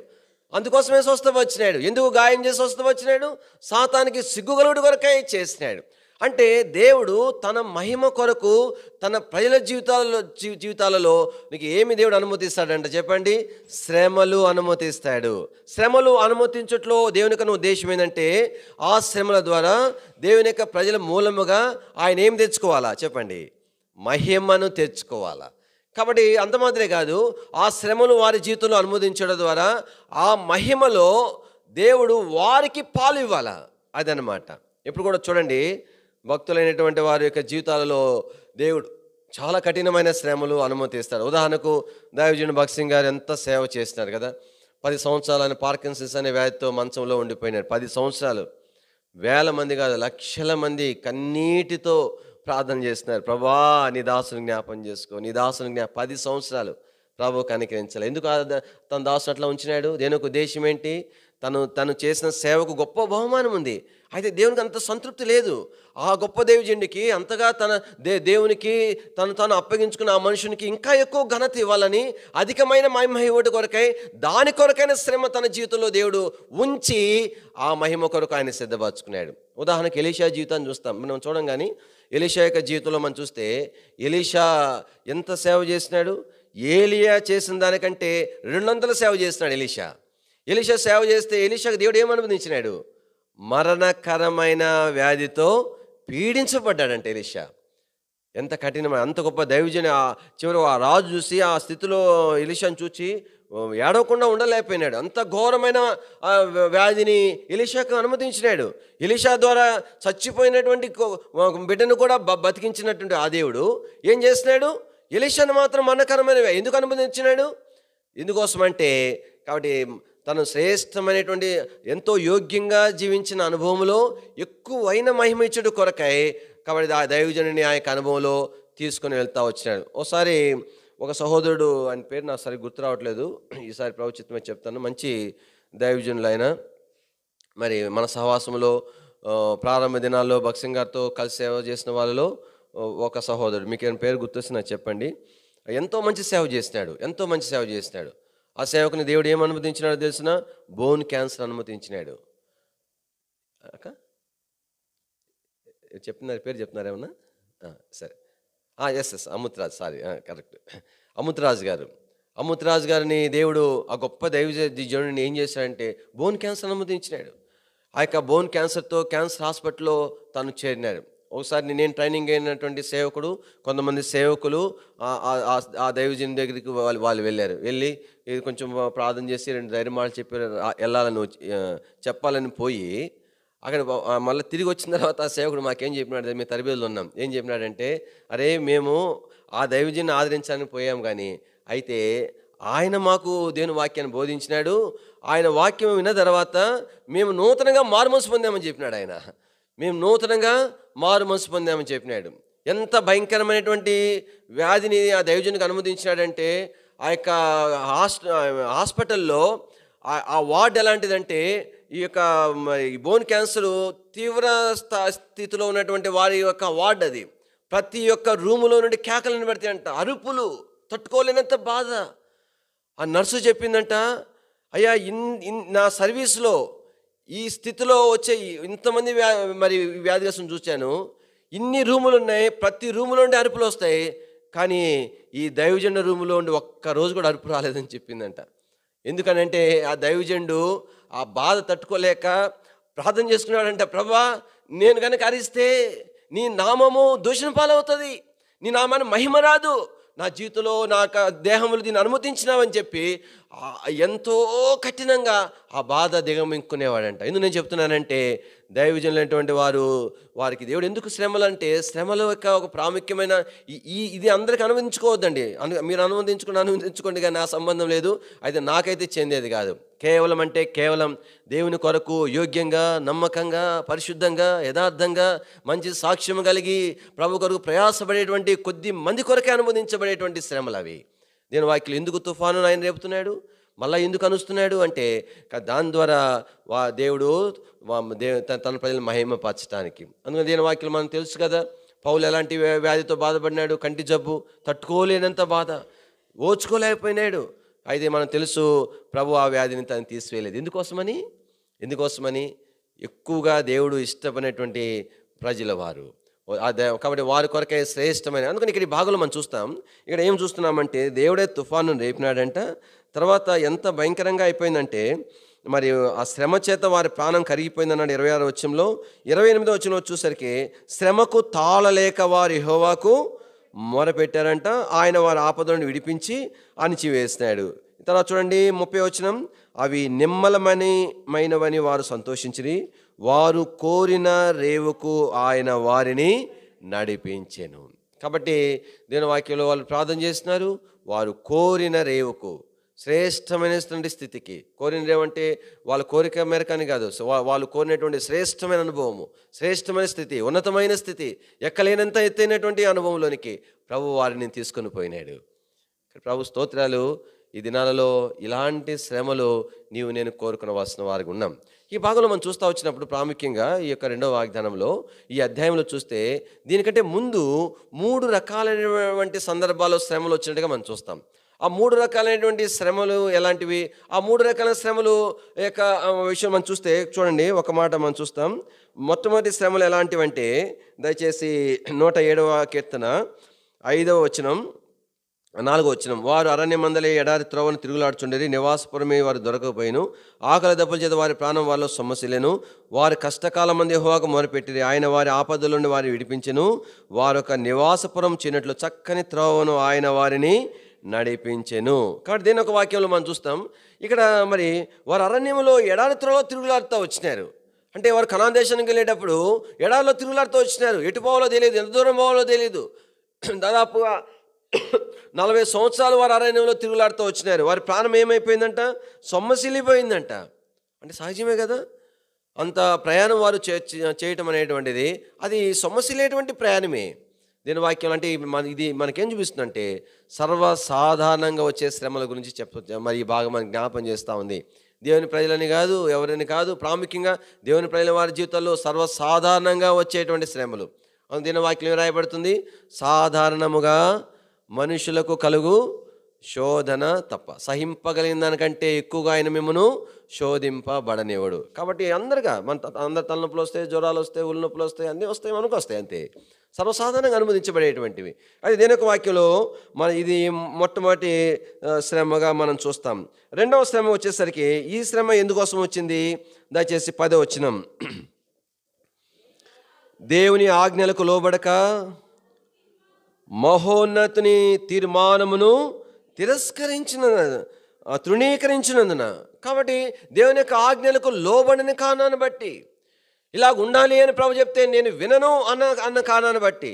అందుకోసమే స్వస్థపరిచినాడు. ఎందుకు గాయం చేసి స్వస్థపరిచినాడు? సాతానికి సిగ్గుగలుడు కొరకే చేసినాడు. అంటే దేవుడు తన మహిమ కొరకు తన ప్రజల జీవితాలలో నీకు ఏమి దేవుడు అనుమతిస్తాడంట చెప్పండి? శ్రమలు అనుమతిస్తాడు. శ్రమలు అనుమతించట్లో దేవుని యొక్క ఉద్దేశం ఏంటంటే, ఆ శ్రమల ద్వారా దేవుని యొక్క ప్రజల మూలముగా ఆయన ఏం తెచ్చుకోవాలా చెప్పండి? మహిమను తెచ్చుకోవాలా. కాబట్టి అంత మాత్రమే కాదు, ఆ శ్రమలు వారి జీవితంలో అనుమతించడం ద్వారా ఆ మహిమలో దేవుడు వారికి పాలు ఇవ్వాలా. అదనమాట. ఇప్పుడు కూడా చూడండి, భక్తులైనటువంటి వారి యొక్క జీవితాలలో దేవుడు చాలా కఠినమైన శ్రమలు అనుమతిస్తాడు. ఉదాహరణకు దైవజనుడు భగత్ సింగ్ గారు ఎంత సేవ చేస్తున్నారు కదా. 10 సంవత్సరాలు ఆయన పార్కిన్సన్స్ అనే వ్యాధితో మంచంలో ఉండిపోయినాడు. 10 సంవత్సరాలు, వేల మంది కాదు లక్షల మంది కన్నీటితో ప్రార్థన చేస్తున్నారు. ప్రభా నీ దాసుని జ్ఞాపం చేసుకో, నీ దాసుని 10 సంవత్సరాలు ప్రభు కనికరించాలి. ఎందుకు తన దాసుని అట్లా ఉంచినాడు? దేనికి ఉద్దేశం ఏంటి? తను చేసిన సేవకు గొప్ప బహుమానం ఉంది. అయితే దేవునికి అంత సంతృప్తి లేదు. ఆ గొప్ప దైవజనుడికి అంతగా దేవునికి తాను అప్పగించుకున్న ఆ మనుషునికి ఇంకా ఎక్కువ ఘనత ఇవ్వాలని, అధికమైన మహిమ ఇవ్వటి కొరకై దాని కొరకైన శ్రమ తన జీవితంలో దేవుడు ఉంచి ఆ మహిమ కొరకు ఆయన సిద్ధపరచుకున్నాడు. ఉదాహరణకి ఎలీషా జీవితాన్ని చూస్తాం. మనం చూడం కానీ ఎలీషా యొక్క జీవితంలో మనం చూస్తే ఎలీషా ఎంత సేవ చేసినాడు? ఏలియా చేసిన దానికంటే 200 సేవ చేసినాడు ఎలీషా సేవ చేస్తే ఎలీషాకు దేవుడు ఏమనుమతించినాడు? మరణకరమైన వ్యాధితో పీడించబడ్డాడంటే ఎలీషా. ఎంత కఠినమైన, అంత గొప్ప దైవజన చివరి ఆ రాజు చూసి ఆ స్థితిలో ఎలీషాను చూసి ఏడవకుండా ఉండలేకపోయినాడు. అంత ఘోరమైన వ్యాధిని ఎలీషాకు అనుమతించినాడు. ఎలీషా ద్వారా చచ్చిపోయినటువంటి బిడ్డను కూడా బతికించినటువంటి ఆ దేవుడు ఏం చేసినాడు? ఎలీషాను మాత్రం మరణకరమైన ఎందుకు అనుమతించినాడు? ఎందుకోసమంటే, కాబట్టి తను శ్రేష్టమైనటువంటి ఎంతో యోగ్యంగా జీవించిన అనుభవంలో ఎక్కువైన మహిమ ఇచ్చుడు కొరకై, కాబట్టి ఆ దైవజనుని ఆ యొక్క అనుభవంలో తీసుకుని వెళ్తా వచ్చినాడు. ఒకసారి ఒక సహోదరుడు, ఆయన పేరు నాకు సరిగ్గా గుర్తు రావట్లేదు, ఈసారి ప్రవచితమే చెప్తాను, మంచి దైవజనులు ఆయన. మరి మన సహవాసంలో ప్రారంభ దినాల్లో భగత్ సింగ్ గారితో కలిసి సేవ చేసిన వాళ్ళలో ఒక సహోదరుడు, మీకు ఏమైనా పేరు గుర్తొస్తే నాకు చెప్పండి. ఎంతో మంచి సేవ చేసినాడు. ఆ సేవకుని దేవుడు ఏం అనుమతించినాడో తెలిసిన? బోన్ క్యాన్సర్ అనుమతించినాడు. చెప్తున్నారు, పేరు చెప్తున్నారు ఏమన్నా? సరే, S Amritraj, sorry, correct, Amritraj గారిని దేవుడు ఆ గొప్ప దైవజనుడిని ఏం చేశాడంటే బోన్ క్యాన్సర్ అనుమతించినాడు. ఆ యొక్క బోన్ క్యాన్సర్తో క్యాన్సర్ హాస్పిటల్లో తను చేరినాడు. ఒకసారి నేను ట్రైనింగ్ అయినటువంటి సేవకుడు, కొంతమంది సేవకులు ఆ దైవజనుని దగ్గరికి వాళ్ళు వెళ్ళి ఇది కొంచెం ప్రార్థన చేసి 2 ధైర్యమాలు చెప్పి వెళ్ళాలని చెప్పాలని పోయి అక్కడ మళ్ళీ తిరిగి వచ్చిన తర్వాత ఆ సేవకుడు మాకేం చెప్పినాడు? మేము తరబేదులో ఉన్నాం. ఏం చెప్పినాడంటే, అరే మేము ఆ దైవజన్ని ఆదరించాలని పోయాం, కానీ అయితే ఆయన మాకు దేవుని వాక్యాన్ని బోధించినాడు. ఆయన వాక్యం విన్న తర్వాత మేము నూతనంగా మారుమనసు పొందామని చెప్పినాడు. మేము నూతనంగా మారుమనసు పొందామని చెప్పినాడు. ఎంత భయంకరమైనటువంటి వ్యాధిని ఆ దైవజనునికి అనుమతించినాడంటే, ఆ యొక్క హాస్పిటల్లో ఆ వార్డ్ ఎలాంటిదంటే, ఈ యొక్క బోన్ క్యాన్సర్ తీవ్ర స్థితిలో ఉన్నటువంటి వారి యొక్క వార్డ్ అది. ప్రతి ఒక్క రూములో నుండి కేకలను పెడతాయి అంట, అరుపులు, తట్టుకోలేనంత బాధ. ఆ నర్సు చెప్పిందంట, అయ్యా నా సర్వీస్లో ఈ స్థితిలో వచ్చే ఇంతమంది మరి వ్యాధిగ్రస్తులను చూశాను. ఇన్ని రూములు ఉన్నాయి, ప్రతి రూములో ఉండి అరుపులు వస్తాయి, కానీ ఈ దైవజనుడి రూములో ఉండి ఒక్కరోజు కూడా అరుపు రాలేదని చెప్పిందంట. ఎందుకనంటే ఆ దైవజనుడు ఆ బాధ తట్టుకోలేక ప్రార్థన చేసుకున్నాడంట, ప్రభా నేను కనుక అరిస్తే నీ నామము దూషణ పాలవుతుంది, నీ నామాన్ని మహిమ రాదు, నా జీవితంలో నా దేహములు దీన్ని అనుమతించినావని చెప్పి ఎంతో కఠినంగా ఆ బాధ దిగమింగుకునేవాడంట. ఎందుకు నేను చెప్తున్నానంటే, దైవజనులైనటువంటి వారికి దేవుడు ఎందుకు శ్రమలు అంటే, శ్రమల యొక్క ఒక ప్రాముఖ్యమైన ఇది అందరికీ అనువదించుకోవద్దండి. మీరు అనువదించుకోండి కానీ నా సంబంధం లేదు, అయితే నాకైతే చెందేది కాదు. కేవలం దేవుని కొరకు యోగ్యంగా, నమ్మకంగా, పరిశుద్ధంగా, యథార్థంగా, మంచి సాక్ష్యం కలిగి ప్రభు కొరకు ప్రయాసపడేటువంటి కొద్ది మంది కొరకే అనుమతించబడేటువంటి శ్రమలు అవి. దేని వాక్యం ఎందుకు తుఫాను ఆయన రేపుతున్నాడు, మళ్ళీ ఎందుకు అనుస్తున్నాడు అంటే, దాని ద్వారా దేవుడు తన ప్రజలను మహిమపరచడానికి. అందుకని దేని వాక్యం మనకు తెలుసు కదా, పౌలు ఎలాంటి వ్యాధితో బాధపడినాడు, కంటి జబ్బు, తట్టుకోలేనంత బాధ, ఓర్చుకోలేకపోయినాడు. అయితే మనం తెలుసు ప్రభు ఆ వ్యాధిని తను తీసివేయలేదు. ఎందుకోసమని ఎక్కువగా దేవుడు ఇష్టపడినటువంటి ప్రజల వారు, కాబట్టి వారి కొరకే శ్రేష్టమైన. అందుకని ఇక్కడ ఈ భాగంలో మనం చూస్తాం, ఇక్కడ ఏం చూస్తున్నామంటే దేవుడే తుఫాను రేపినాడంట. తర్వాత ఎంత భయంకరంగా అయిపోయిందంటే, మరి ఆ శ్రమ చేత వారి ప్రాణం కరిగిపోయిందన్నాడు 26వ వచనంలో. 28వ వచనంలో వచ్చేసరికి శ్రమకు తాళలేక వారు యెహోవాకు మొరపెట్టారంట, ఆయన వారి ఆపదలను విడిపించి అణిచివేసినాడు. తర్వాత చూడండి 30వ వచనం, అవి నిమ్మలమైనవని వారు సంతోషించిరి, వారు కోరిన రేవుకు ఆయన వారిని నడిపించెను. కాబట్టి దేవుని వాక్యంలో వాళ్ళు ప్రార్థన చేస్తున్నారు, వారు కోరిన రేవుకు, శ్రేష్టమైనటువంటి స్థితికి. కోరిన రేవు అంటే వాళ్ళ కోరిక మేరకని కాదు, వాళ్ళు కోరినటువంటి శ్రేష్టమైన అనుభవము, శ్రేష్టమైన స్థితి, ఉన్నతమైన స్థితి, ఎక్కలేనంత ఎత్తైనటువంటి అనుభవంలోనికి ప్రభు వారిని తీసుకొని పోయినాడు. ప్రభు స్తోత్రాలు. ఈ దినాలలో ఇలాంటి శ్రమలు నేను కోరుకునవలసిన వారికి ఉన్నాం. ఈ భాగంలో మనం చూస్తూ వచ్చినప్పుడు ప్రాముఖ్యంగా ఈ యొక్క 2వ వాగ్దానంలో, ఈ అధ్యాయంలో చూస్తే దీనికంటే ముందు 3 రకాలైనటువంటి సందర్భాల్లో శ్రమలు వచ్చినట్టుగా మనం చూస్తాం. ఆ 3 రకాలైనటువంటి శ్రమలు ఎలాంటివి, ఆ 3 రకాల శ్రమలు యొక్క విషయం మనం చూస్తే చూడండి, ఒక మాట మనం చూస్తాం. మొట్టమొదటి శ్రమలు ఎలాంటివంటే, దయచేసి 107వ కీర్తన 5వ వచనం 4వ వచనం, వారు అరణ్యమందలి ఎడారి త్రోవను తిరుగులాడుచుండేది, నివాసపురమే వారు దొరకకపోయిను, ఆకలి దెబ్బల చేత వారి ప్రాణం వాళ్ళ సొమ్మసిలేను, వారి కష్టకాలం మంది యెహోవాకు మొరపెట్టిరి, ఆయన వారి ఆపదల నుండి వారిని విడిపించెను, వారొక నివాసపురం చిన్నట్లు చక్కని త్రోవను ఆయన వారిని నడిపించెను. కాబట్టి దీని ఒక వాక్యంలో మనం చూస్తాం, ఇక్కడ మరి వారు అరణ్యంలో ఎడారి త్రోవలో తిరుగులాడుతూ వచ్చినారు. అంటే వారు కనాన్ దేశానికి వెళ్ళేటప్పుడు ఎడారిలో తిరుగులాడుతూ వచ్చినారు. ఎటు పోవాలో తెలియదు, ఎంత దూరం పోవాలో తెలియదు. దాదాపుగా 40 సంవత్సరాలు వారు అరణ్యంలో తిరుగులాడుతూ వచ్చినారు. వారి ప్రాణం ఏమైపోయిందంట, సొమ్మసిల్లిపోయిందంట. అంటే సహజమే కదా, అంత ప్రయాణం వారు చేయటం అనేటువంటిది అది సొమ్మసిల్లేటువంటి ప్రయాణమే. దీని వాక్యం అంటే ఇది మనకేం చూపిస్తుందంటే, సర్వసాధారణంగా వచ్చే శ్రమల గురించి మరి ఈ బాగా మనకి జ్ఞాపం చేస్తూ ఉంది. దేవుని ప్రజలని కాదు, ఎవరిని కాదు, ప్రాముఖ్యంగా దేవుని ప్రజల వారి జీవితాల్లో సర్వసాధారణంగా వచ్చేటువంటి శ్రమలు. దీని వాక్యం రాయబడుతుంది, సాధారణముగా మనుషులకు కలుగు శోధన తప్ప సహింపగలిగిన దానికంటే ఎక్కువగా ఆయన మిమ్మను శోధింపబడనివ్వడు. కాబట్టి అందరి తలనొప్పులు వస్తాయి, జ్వరాలు వస్తాయి, ఉళ్ళు నొప్పులు వస్తాయి, అన్నీ వస్తాయి, మనకు వస్తాయి, అంతే సర్వసాధారణంగా అనుమతించబడేటువంటివి. అయితే దేని యొక్క వాక్యంలో ఇది మొట్టమొదటి శ్రమగా మనం చూస్తాం. 2వ శ్రమ వచ్చేసరికి, ఈ శ్రమ ఎందుకోసం వచ్చింది, దయచేసి 10వ వచనం, దేవుని ఆజ్ఞలకు లోబడక మహోన్నతుని తీర్మానమును తృణీకరించినందున. కాబట్టి దేవుని యొక్క ఆజ్ఞలకు లోబడిన కారణాన్ని బట్టి, ఇలాగ ఉండాలి అని ప్రభు చెప్తే నేను వినను అన్న కారణాన్ని బట్టి,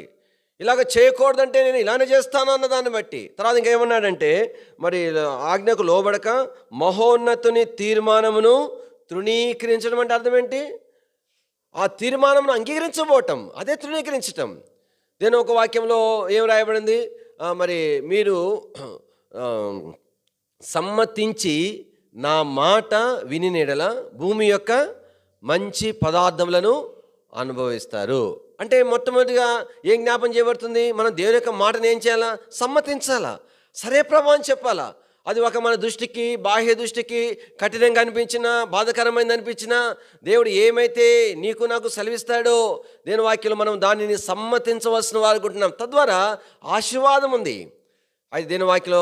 ఇలాగ చేయకూడదంటే నేను ఇలానే చేస్తాను అన్న దాన్ని బట్టి, తర్వాత ఇంకేమన్నాడంటే, మరి ఆజ్ఞకు లోబడక మహోన్నతుని తీర్మానమును తృణీకరించడం అంటే అర్థం ఏంటి, ఆ తీర్మానమును అంగీకరించబోవటం, అదే తృణీకరించటం. దేని ఒక వాక్యంలో ఏం రాయబడింది, మరి మీరు సమ్మతించి నా మాట విని నీడల భూమి యొక్క మంచి పదార్థములను అనుభవిస్తారు. అంటే మొట్టమొదటిగా ఏం జ్ఞాపం చేయబడుతుంది, మనం దేవుని యొక్క మాటను ఏం చేయాలా, సమ్మతించాలా, సరే ప్రభు అని చెప్పాలా. అది ఒక మన దృష్టికి, బాహ్య దృష్టికి కఠినంగా అనిపించినా, బాధకరమైనది అనిపించినా, దేవుడు ఏమైతే నీకు నాకు సెలవిస్తాడో దేని వాక్యంలో మనం దానిని సమ్మతించవలసిన వారుకుంటున్నాం. తద్వారా ఆశీర్వాదం ఉంది. అయితే దేని వాక్యంలో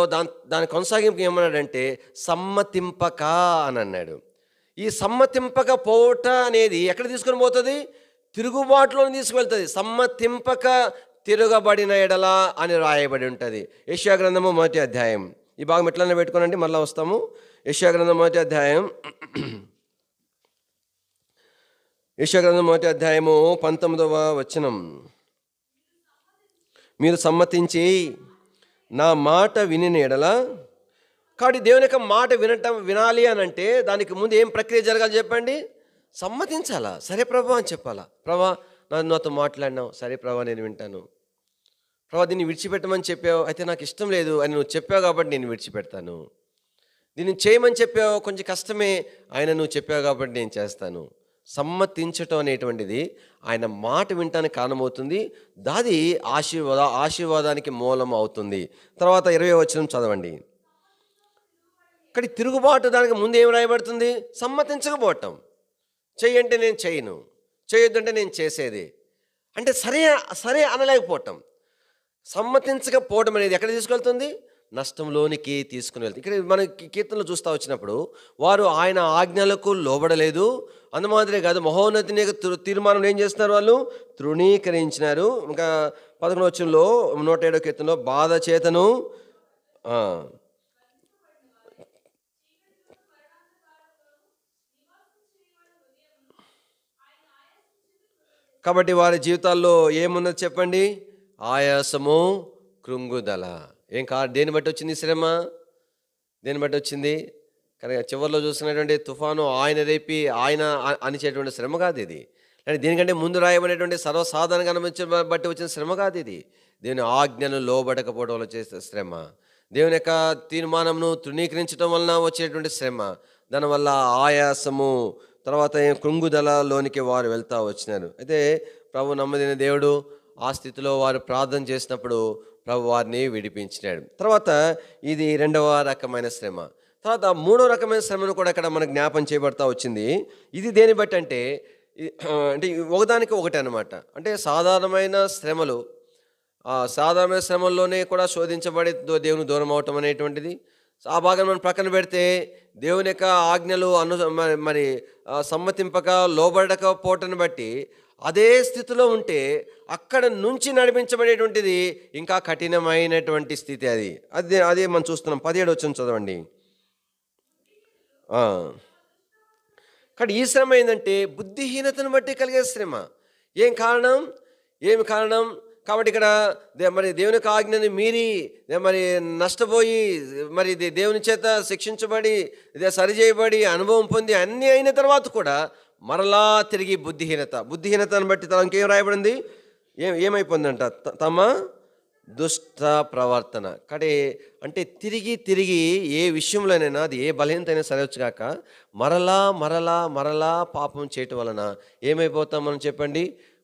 దాని కొనసాగింపు ఏమన్నాడంటే, సమ్మతింపక అని అన్నాడు. ఈ సమ్మతింపక పోవట అనేది ఎక్కడ తీసుకొని పోతుంది, తిరుగుబాటులో తీసుకువెళ్తుంది. సమ్మతింపక తిరగబడిన ఎడల అని రాయబడి ఉంటుంది. యెషయా గ్రంథము 1వ అధ్యాయం. ఈ భాగం ఎట్లనే పెట్టుకోనండి, మళ్ళీ వస్తాము. యెషయా గ్రంథం 1వ అధ్యాయం, యెషయా గ్రంథం 1వ అధ్యాయము 19వ వచనం. మీరు సమ్మతించి నా మాట వినిన ఎడల. కాబట్టి దేవుని యొక్క మాట వినాలి అని అంటే దానికి ముందు ఏం ప్రక్రియ జరగాలి చెప్పండి? సమ్మతించాలా. సరే ప్రభా అని చెప్పాలా. ప్రభా నాతో మాట్లాడినావు, సరే ప్రభా నేను వింటాను. ప్రభా దీన్ని విడిచిపెట్టమని చెప్పావు, అయితే నాకు ఇష్టం లేదు అని నువ్వు చెప్పావు కాబట్టి నేను విడిచిపెడతాను. దీన్ని చేయమని చెప్పావు, కొంచెం కష్టమే, ఆయన నువ్వు చెప్పావు కాబట్టి నేను చేస్తాను. సమ్మతించటం అనేటువంటిది ఆయన మాట వినటానికి కారణమవుతుంది. దాది ఆశీర్వాదానికి మూలం అవుతుంది. తర్వాత 20వ వచనం చదవండి. ఇక్కడ తిరుగుబాటు దానికి ముందు ఏం రాయబడుతుంది? సమ్మతించకపోవటం. చెయ్యంటే నేను చేయను, చేయొద్దంటే నేను చేసేది అంటే సరే అనలేకపోవటం. సమ్మతించకపోవడం అనేది ఎక్కడ తీసుకెళ్తుంది? నష్టంలోనికి తీసుకుని వెళ్తుంది. ఇక్కడ మనకి కీర్తనలు చూస్తూ వచ్చినప్పుడు వారు ఆయన ఆజ్ఞలకు లోబడలేదు. అందుమాదిరే కాదు, మహోన్నతిని తీర్మానం ఏం చేస్తున్నారు? వాళ్ళు తృణీకరించినారు. ఇంకా 11వ వచనంలో 107వ కీర్తనలో బాధ చేతను కాబట్టి వారి జీవితాల్లో ఏమున్నది చెప్పండి? ఆయాసము, కృంగుదల. దేని బట్టి వచ్చింది శ్రమ? దేని బట్టి వచ్చింది? కానీ చివరిలో చూస్తున్నటువంటి తుఫాను ఆయన రేపి ఆయన అనిచేటువంటి శ్రమ కాదు ఇది. అంటే దీనికంటే ముందు రాయబడినటువంటి సర్వసాధారణంగా అనుభవించిన బట్టి వచ్చిన శ్రమ కాదు ఇది. దేవుని ఆజ్ఞను లోబడకపోవడం వల్ల చేసే శ్రమ, దేవుని యొక్క తీర్మానంను తృణీకరించడం వలన వచ్చేటువంటి శ్రమ, దానివల్ల ఆయాసము, తర్వాత కృంగుదలలోనికి వారు వెళ్తూ వచ్చినారు. అయితే ప్రభు నమ్మదైన దేవుడు ఆ స్థితిలో వారు ప్రార్థన చేసినప్పుడు ప్రభు వారిని విడిపించినాడు. తర్వాత ఇది 2వ రకమైన శ్రమ. తర్వాత 3వ రకమైన శ్రమను కూడా ఇక్కడ మనకు జ్ఞాపం చేయబడతా వచ్చింది. ఇది దేని బట్టి అంటే ఒకదానికి ఒకటి అనమాట. అంటే సాధారణమైన శ్రమలు, సాధారణమైన శ్రమల్లోనే కూడా శోధించబడి దేవుని దూరం అవటం అనేటువంటిది. ఆ భాగం మనం ప్రక్కన పెడితే దేవుని యొక్క ఆజ్ఞలు మరి సమ్మతింపక లోబడకపోవటాన్ని బట్టి అదే స్థితిలో ఉంటే అక్కడ నుంచి నడిపించబడేటువంటిది ఇంకా కఠినమైనటువంటి స్థితి. అదే మనం చూస్తున్నాం. 17వ వచనం చదవండి. కానీ ఈ శ్రమ ఏంటంటే బుద్ధిహీనతను బట్టి కలిగే శ్రమ. ఏమి కారణం? కాబట్టి ఇక్కడ మరి దేవుని యొక్క ఆజ్ఞని మీరి మరి నష్టపోయి మరి దేవుని చేత శిక్షించబడి సరిచేయబడి అనుభవం పొంది అన్నీ అయిన తర్వాత కూడా మరలా తిరిగి బుద్ధిహీనతను బట్టి ఇంకేం రాయబడింది? ఏమైపోయిందంట? తమ దుష్ట ప్రవర్తన. అంటే తిరిగి ఏ విషయంలోనైనా అది ఏ బలహీనత అయినా సరవచ్చు కాక మరలా పాపం చేయటం వలన ఏమైపోతాం మనం చెప్పండి?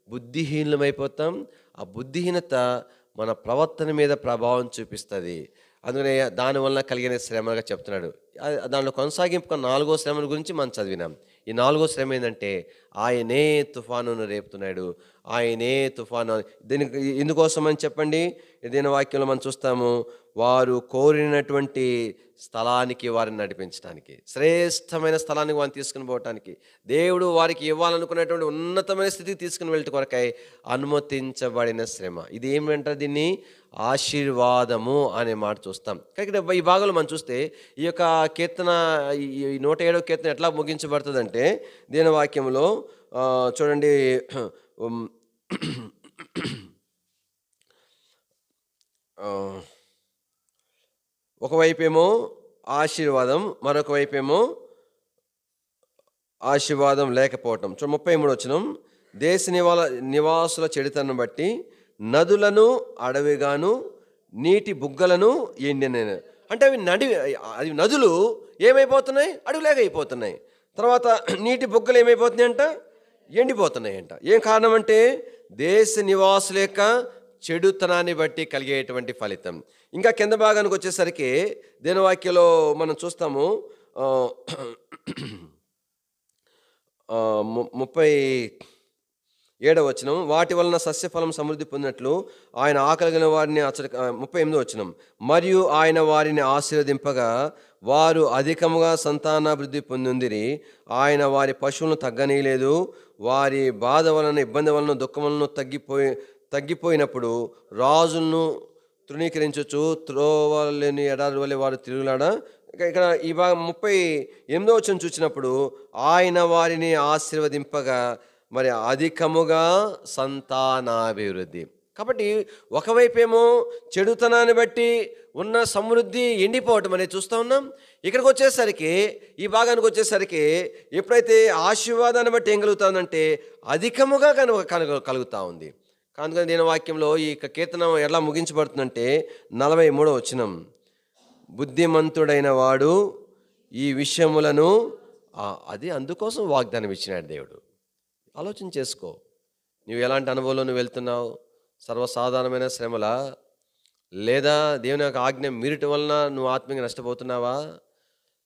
బుద్ధిహీనులమైపోతాం. ఆ బుద్ధిహీనత మన ప్రవర్తన మీద ప్రభావం చూపిస్తుంది. అందుకనే దానివల్ల కలిగిన శ్రమగా చెప్తున్నాడు. దానిలో కొనసాగింపు 4వ శ్రమ గురించి మనం చదివినాం. ఈ 4వ శ్రమ ఏంటంటే ఆయనే తుఫానును రేపుతున్నాడు. ఆయనే తుఫాను. ఎందుకోసం అని చెప్పండి? దీని వాక్యంలో మనం చూస్తాము, వారు కోరినటువంటి స్థలానికి వారిని నడిపించడానికి, శ్రేష్టమైన స్థలానికి వారిని తీసుకుని పోవటానికి, దేవుడు వారికి ఇవ్వాలనుకున్నటువంటి ఉన్నతమైన స్థితికి తీసుకుని వెళ్ళటం కొరకై అనుమతించబడిన శ్రమ. ఇది ఏమంటారు? దీన్ని ఆశీర్వాదము అనే మాట చూస్తాం. ఇక్కడ ఈ భాగంలో మనం చూస్తే ఈ యొక్క కీర్తన, ఈ 107వ కీర్తన ఎట్లా ముగించబడుతుందంటే దీని వాక్యంలో చూడండి, ఒకవైపేమో ఆశీర్వాదం, మరొక వైపేమో ఆశీర్వాదం లేకపోవటం. 33వ వచనం, దేశ నివాసుల చెడుతనం బట్టి నదులను అడవిగాను నీటి బుగ్గలను ఎండిన. అంటే అవి నదులు ఏమైపోతున్నాయి? అడవిలాగా అయిపోతున్నాయి. తర్వాత నీటి బుగ్గలు ఏమైపోతున్నాయి అంట? ఎండిపోతున్నాయి అంట. ఏం కారణం అంటే దేశ నివాసుల యొక్క చెడుతనాన్ని బట్టి కలిగేటువంటి ఫలితం. ఇంకా కింద భాగానికి వచ్చేసరికి దేని వాక్యలో మనం చూస్తాము, 37వ వచనం, వాటి వలన సస్యఫలం సమృద్ధి పొందినట్లు ఆయన ఆకలిగిన వారిని 38వ వచనం, మరియు ఆయన వారిని ఆశీర్వదింపగా వారు అధికముగా సంతానాభివృద్ధి పొందిందిరి. ఆయన వారి పశువులను తగ్గనీయలేదు. వారి బాధ వలన, ఇబ్బంది వలన, దుఃఖం వలన తగ్గిపోయినప్పుడు రాజులను తృణీకరించచ్చు, త్రోవలేని ఎడారి వలె వారు తిరుగులాడ. ఇక్కడ ఈ భాగం 38వ వచనం చూసినప్పుడు ఆయన వారిని ఆశీర్వదింపగా మరి అధికముగా సంతానాభివృద్ధి. కాబట్టి ఒకవైపేమో చెడుతనాన్ని బట్టి ఉన్న సమృద్ధి ఎండిపోవటం అనేది చూస్తూ ఉన్నాం. ఇక్కడికి వచ్చేసరికి, ఈ భాగానికి వచ్చేసరికి ఎప్పుడైతే ఆశీర్వాదాన్ని బట్టి ఏం కలుగుతుందంటే అధికముగా కలుగుతూ ఉంది. అందుకని నేను వాక్యంలో ఈ కీర్తన ఎలా ముగించబడుతుందంటే 43వ వచనం, బుద్ధిమంతుడైన వాడు ఈ విషయములను అది అందుకోసం వాగ్దానం ఇచ్చినాడు దేవుడు. ఆలోచన చేసుకో, నువ్వు ఎలాంటి అనుభవంలో నువ్వు వెళ్తున్నావు? సర్వసాధారణమైన శ్రమల, లేదా దేవుని యొక్క ఆజ్ఞ మీరటం వలన నువ్వు ఆత్మీయంగా నష్టపోతున్నావా?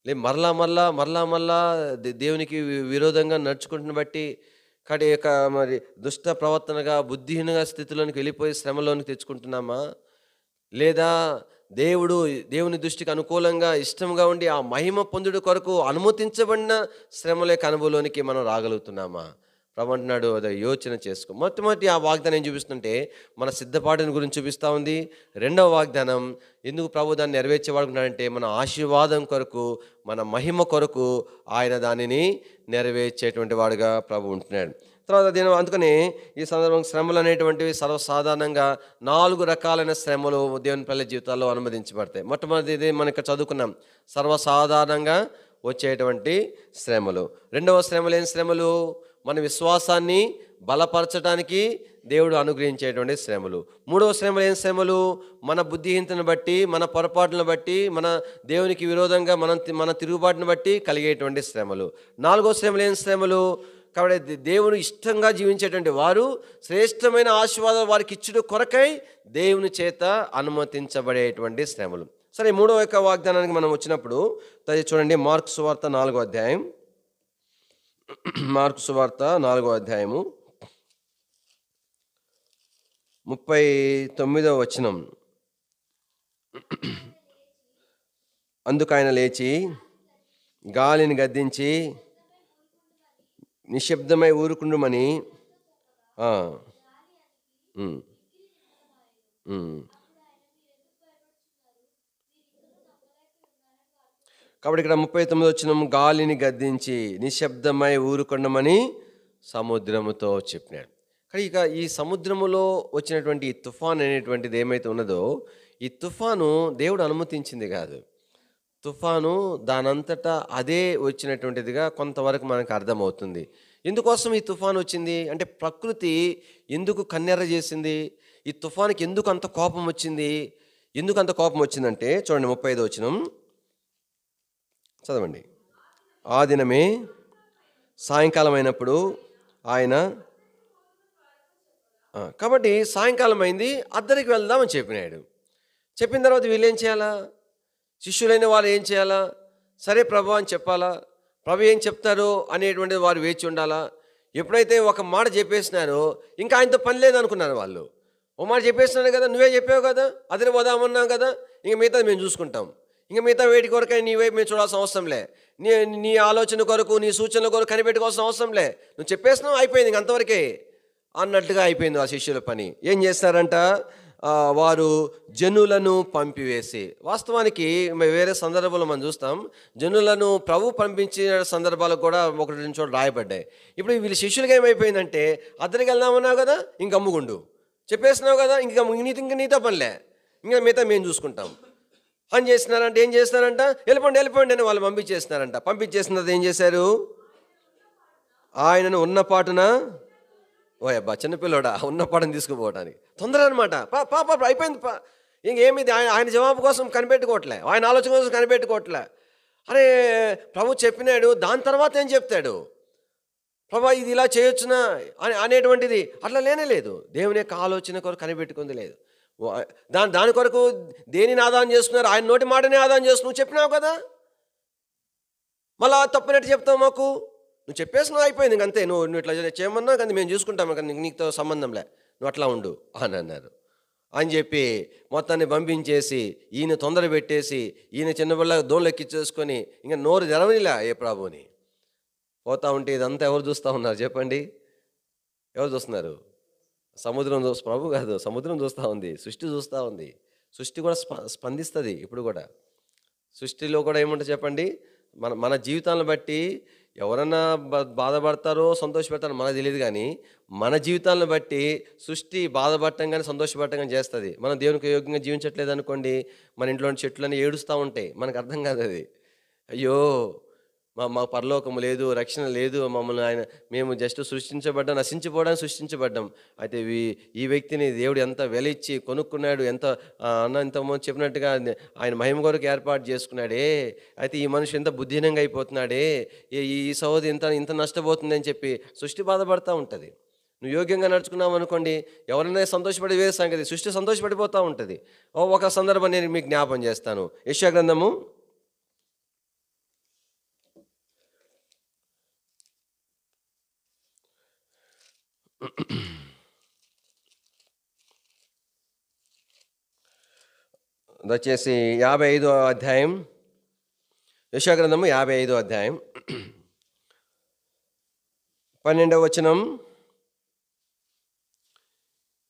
మరలా మరలా మరలా మరలా దేవునికి విరోధంగా నడుచుకుంటున్న బట్టి కాబట్టి మరి దుష్ట ప్రవర్తనగా బుద్ధిహీనంగా స్థితిలోనికి వెళ్ళిపోయి శ్రమలోనికి తెచ్చుకుంటున్నామా? లేదా దేవుని దృష్టికి అనుకూలంగా ఇష్టంగా ఉండి ఆ మహిమ పొందుడు కొరకు అనుమతించబడిన శ్రమల యొక్క అనుభవంలోనికి మనం రాగలుగుతున్నామా? ప్రభు అంటున్నాడు, అది యోచన చేసుకో. మొట్టమొదటి ఆ వాగ్దానం ఏం చూపిస్తుంటే మన సిద్ధపాటుని గురించి చూపిస్తూ ఉంది. రెండవ వాగ్దానం ఎందుకు ప్రభు దాన్ని నెరవేర్చేవాడుకుంటాడంటే మన ఆశీర్వాదం కొరకు, మన మహిమ కొరకు ఆయన దానిని నెరవేర్చేటువంటి వాడుగా ప్రభు ఉంటున్నాడు. తర్వాత అందుకని ఈ సందర్భంగా శ్రమలు అనేటువంటివి సర్వసాధారణంగా 4 రకాలైన శ్రమలు దేవుని పిల్లల జీవితాల్లో అనుమతించబడతాయి. మొట్టమొదటిది మనం ఇక్కడ చదువుకున్నాం, సర్వసాధారణంగా వచ్చేటువంటి శ్రమలు. రెండవ శ్రమలు ఏం శ్రమలు? మన విశ్వాసాన్ని బలపరచడానికి దేవుడు అనుగ్రహించేటువంటి శ్రమలు. మూడవ శ్రమలు ఏం శ్రమలు? మన బుద్ధిహీనతను బట్టి, మన పొరపాటును బట్టి, మన దేవునికి విరోధంగా మన తిరుగుబాటును బట్టి కలిగేటువంటి శ్రమలు. నాలుగవ శ్రమలు ఏం శ్రమలు? కాబట్టి దేవుని ఇష్టంగా జీవించేటువంటి వారు శ్రేష్టమైన ఆశీర్వాదాలు వారికి ఇచ్చుడు కొరకై దేవుని చేత అనుమతించబడేటువంటి శ్రమలు. సరే, మూడవ యొక్క వాగ్దానానికి మనం వచ్చినప్పుడు చూడండి, మార్కు సువార్త 4వ అధ్యాయం. మార్కు సువార్త 4వ అధ్యాయము 39వ వచనం. అందుకు ఆయన లేచి గాలిని గద్దించి నిశ్శబ్దమై ఊరుకుండుమని కాబట్టి ఇక్కడ 39వ వచనం, గాలిని గద్దించి నిశ్శబ్దమై ఊరుకొండమని సముద్రముతో చెప్పినాడు. కానీ ఇక ఈ సముద్రములో వచ్చినటువంటి ఈ తుఫాన్ అనేటువంటిది ఏమైతే ఉన్నదో, ఈ తుఫాను దేవుడు అనుమతించింది కాదు. తుఫాను దానంతటా అదే వచ్చినటువంటిదిగా కొంతవరకు మనకు అర్థమవుతుంది. ఎందుకోసం ఈ తుఫాను వచ్చింది అంటే, ప్రకృతి ఎందుకు కన్నెర్ర చేసింది? ఈ తుఫానుకి ఎందుకు అంత కోపం వచ్చింది? ఎందుకు అంత కోపం వచ్చిందంటే చూడండి, 35వ వచనం చదవండి. ఆ దినమే సాయంకాలం అయినప్పుడు ఆయన, కాబట్టి సాయంకాలం అయింది, అద్దరికి వెళ్దామని చెప్పినాడు. చెప్పిన తర్వాత వీళ్ళు ఏం చేయాలా? శిష్యులైన వాళ్ళు ఏం చేయాలా? సరే ప్రభు అని చెప్పాలా? ప్రభు ఏం చెప్తారో అనేటువంటిది వారు వేచి ఉండాలా? ఎప్పుడైతే ఒక మాట చెప్పేసినారో ఇంకా ఆయనతో పని లేదనుకున్నారు వాళ్ళు. ఓ మాట చెప్పేసినారు కదా, నువ్వే చెప్పావు కదా, అదిని పోదామన్నావు కదా, ఇంక మిగతాది మేము చూసుకుంటాం, ఇంకా మిగతా వేటి కొరకై నీ వైపు మేము చూడాల్సిన అవసరం లే, నీ ఆలోచన కొరకు, నీ సూచనల కొరకు కనిపెట్టుకోవాల్సిన అవసరం లే, నువ్వు చెప్పేసినావు, అయిపోయింది, ఇంక అంతవరకే అన్నట్టుగా అయిపోయింది ఆ శిష్యుల పని. ఏం చేస్తారంట? వారు జనులను పంపివేసి, వాస్తవానికి వేరే సందర్భంలో మనం చూస్తాం, జనులను ప్రభు పంపించిన సందర్భాలు కూడా 1-2 చోట్ల రాయబడ్డాయి. ఇప్పుడు వీళ్ళు శిష్యులుగా ఏమైపోయిందంటే, అద్దరికి వెళ్దామన్నావు కదా, ఇంక అమ్ముగుండు, చెప్పేసినావు కదా, ఇంక నీతో పనిలే, ఇంకా మిగతా మేము చూసుకుంటాం అని చేస్తున్నారంట. ఏం చేస్తున్నారంట? వెళ్ళిపోండి అని వాళ్ళు పంపించేస్తున్నారంట. పంపించేసిన తర్వాత ఏం చేశారు? ఆయనను ఉన్న పాటున, ఓ అబ్బా చిన్నపిల్లోడా, ఉన్న పాటను తీసుకుపోవడానికి తొందర అనమాట. పాప అయిపోయింది, ఇంకేమిది? ఆయన జవాబు కోసం కనిపెట్టుకోవట్లే, ఆయన ఆలోచన కోసం కనిపెట్టుకోవట్లే. అరే ప్రభు చెప్పినాడు, దాని తర్వాత ఏం చెప్తాడు? ప్రభా ఇది ఇలా చేయొచ్చునా అనేటువంటిది అట్లా లేదు. దేవుని యొక్క ఆలోచన కొరకు కనిపెట్టుకుంది లేదు. దాని కొరకు దేనిని ఆదాయం చేస్తున్నారు? ఆయన నోటి మాటనే ఆదాయం చేస్తు. నువ్వు చెప్పినావు కదా, మళ్ళా తప్పినట్టు చెప్తావు మాకు. నువ్వు చెప్పేసినావు, అయిపోయింది, ఇంకంతే, నువ్వు ఇట్లా చేయమన్నా కానీ మేము చూసుకుంటాము, కానీ నీతో సంబంధంలే, నువ్వు అట్లా ఉండు అని అన్నారు. అని చెప్పి మొత్తాన్ని పంపించేసి ఈయన తొందర పెట్టేసి ఈయన చిన్నపిల్ల దోళ్ళు ఎక్కించేసుకొని ఇంకా నోరు తెరవనిలా ఏ ప్రభుని పోతా ఉంటే ఇదంతా ఎవరు చూస్తూ ఉన్నారు చెప్పండి? ఎవరు చూస్తున్నారు? సముద్రం ప్రభు కాదు, సముద్రం చూస్తూ ఉంది, సృష్టి చూస్తూ ఉంది. సృష్టి కూడా స్పందిస్తుంది ఇప్పుడు కూడా. సృష్టిలో కూడా ఏముంటుంది చెప్పండి, మన మన జీవితాలను బట్టి ఎవరన్నా బాధపడతారో సంతోషపెడతారో మనకు తెలియదు, కానీ మన జీవితాలను బట్టి సృష్టి బాధపడటం కానీ సంతోషపడటం కానీ చేస్తుంది. మనం దేవునికి యోగ్యంగా జీవించట్లేదు అనుకోండి, మన ఇంట్లోని చెట్లన్నీ ఏడుస్తూ ఉంటాయి, మనకు అర్థం కాదు అది. అయ్యో మా పరలోకము లేదు, రక్షణ లేదు, మమ్మల్ని ఆయన మేము జస్ట్ సృష్టించబడ్డాం, నశించిపోవడానికి సృష్టించబడ్డాం. అయితే ఈ వ్యక్తిని దేవుడు ఎంత వెలిచ్చి కొనుక్కున్నాడు, ఎంత అన్న ఇంతకుముందు చెప్పినట్టుగా ఆయన మహిమ కొరకు ఏర్పాటు చేసుకున్నాడే. అయితే ఈ మనిషి ఎంత బుద్ధిహీనంగా అయిపోతున్నాడే, ఈ సహోదరి ఇంత ఇంత నష్టపోతుందని చెప్పి సృష్టి బాధపడుతూ ఉంటుంది. నువ్వు యోగ్యంగా నడుచుకున్నావు అనుకోండి, ఎవరైనా సంతోషపడి వేరే సంగతి, సృష్టి సంతోషపడిపోతూ ఉంటుంది. ఒక సందర్భం నేను మీకు జ్ఞాపం చేస్తాను. యెషయా గ్రంథము దయచేసి 55వ అధ్యాయం, యెషయా గ్రంథము 55వ అధ్యాయం 12వ వచనం.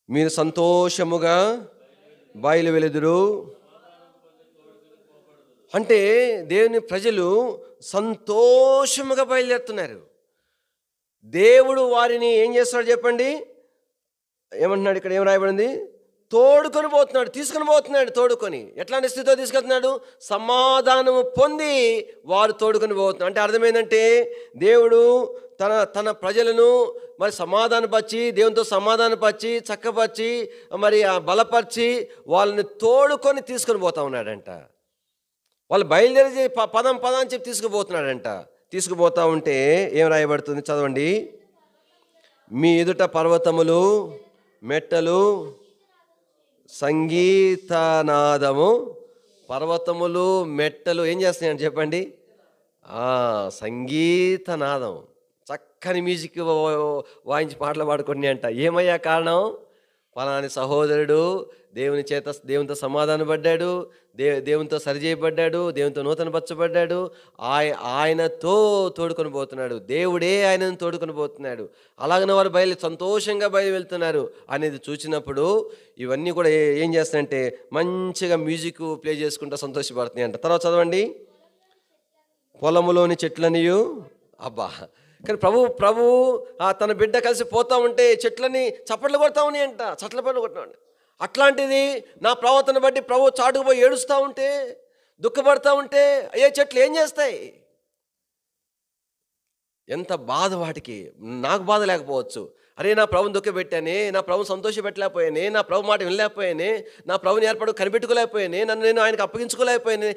మీరు సంతోషముగా బయలు వెలుదురు. అంటే దేవుని ప్రజలు సంతోషముగా బయలుదేరుతున్నారు. దేవుడు వారిని ఏం చేస్తాడు చెప్పండి, ఏమంటున్నాడు ఇక్కడ, ఏం రాయబడింది, తోడుకొని పోతున్నాడు, తీసుకొని పోతున్నాడు. తోడుకొని ఎట్లాంటి స్థితిలో తీసుకెళ్తున్నాడు, సమాధానము పొంది వారు తోడుకొని పోతున్నాడు. అంటే అర్థమైందంటే దేవుడు తన ప్రజలను మరి సమాధానపరిచి, దేవునితో సమాధానపరిచి, చక్కపరిచి, మరి బలపరిచి వాళ్ళని తోడుకొని తీసుకొని పోతా ఉన్నాడంట. వాళ్ళు బయలుదేరి పదం అని చెప్పి తీసుకుపోతున్నాడంట. తీసుకుపోతా ఉంటే ఏం రాయబడుతుంది చదవండి. మీ ఎదుట పర్వతములు మెట్టలు సంగీతనాదము. పర్వతములు మెట్టలు ఏం చేస్తున్నాయంటే చెప్పండి, సంగీతనాదం, చక్కని మ్యూజిక్ వాయించి పాటలు పాడుకొని అంట. ఏమయ్యా కారణం, పలాని సహోదరుడు దేవునితో సమాధానపడ్డాడు, దేవునితో సరిచేయబడ్డాడు, దేవునితో నూతనపరచబడ్డాడు, ఆయనతో తోడుకొని పోతున్నాడు, దేవుడే ఆయనను తోడుకొని పోతున్నాడు. అలాగనే వారు సంతోషంగా వెళ్తున్నారు అనేది చూసినప్పుడు ఇవన్నీ కూడా ఏం చేస్తాయంటే మంచిగా మ్యూజిక్ ప్లే చేసుకుంటూ సంతోషపడుతున్నాయి అంట. తర్వాత చదవండి. పొలములోని చెట్లనియు, అబ్బా, కానీ ప్రభు తన బిడ్డ కలిసి పోతా ఉంటే చెట్లని చప్పట్లు కొడతా ఉన్నాయి అంట, చప్పట్లు కొట్టినాడు. అట్లాంటిది నా ప్రవర్తన బట్టి ప్రభు చాటుకుపోయి ఏడుస్తూ ఉంటే, దుఃఖపడతా ఉంటే ఏ చెట్లు ఏం చేస్తాయి? ఎంత బాధ వాటికి. నాకు బాధ లేకపోవచ్చు, అరే నా ప్రభుని దుఃఖపెట్టానే, నా ప్రభుని సంతోషపెట్టలేకపోయానే, నా ప్రభు మాట వినలేకపోయానే, నా ప్రభుని ఏర్పాటు కనిపెట్టుకోలేకపోయానే, నేను ఆయనకు అప్పగించుకోలేకపోయానే,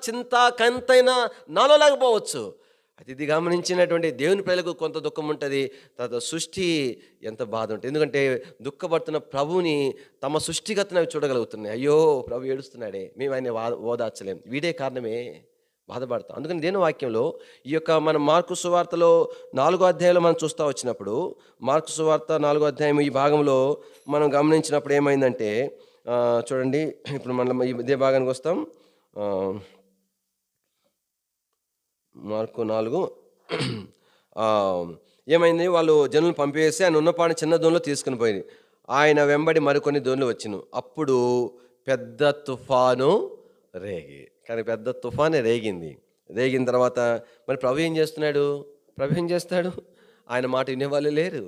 చింత కంతైనా నాలో లేకపోవచ్చు. ఇది గమనించినటువంటి దేవుని ప్రజలకు కొంత దుఃఖం ఉంటుంది. తర్వాత సృష్టి ఎంత బాధ ఉంటుంది, ఎందుకంటే దుఃఖపడుతున్న ప్రభుని తమ సృష్టిగతను అవి చూడగలుగుతున్నాయి. అయ్యో ప్రభు ఏడుస్తున్నాడే, మేము ఆయన ఓదార్చలేం, వీడే కారణమే, బాధపడతాం. అందుకని దేవుని వాక్యంలో ఈ యొక్క మన మార్కు సువార్తలో 4వ అధ్యాయంలో మనం చూస్తూ వచ్చినప్పుడు, మార్కు సువార్త 4వ అధ్యాయం ఈ భాగంలో మనం గమనించినప్పుడు ఏమైందంటే చూడండి, ఇప్పుడు మనం ఇదే భాగానికి వస్తాం. మార్కు 4 ఏమైంది, వాళ్ళు జనులను పంపివేసి ఆయన ఉన్నపాని చిన్న దోణిలో తీసుకుని పోయింది. ఆయన వెంబడి మరికొన్ని దోణులు వచ్చిను. అప్పుడు పెద్ద తుఫాను కానీ పెద్ద తుఫానే రేగిన తర్వాత మరి ప్రభు ఏం చేస్తున్నాడు, ఆయన మాట వినేవాళ్ళు లేరు,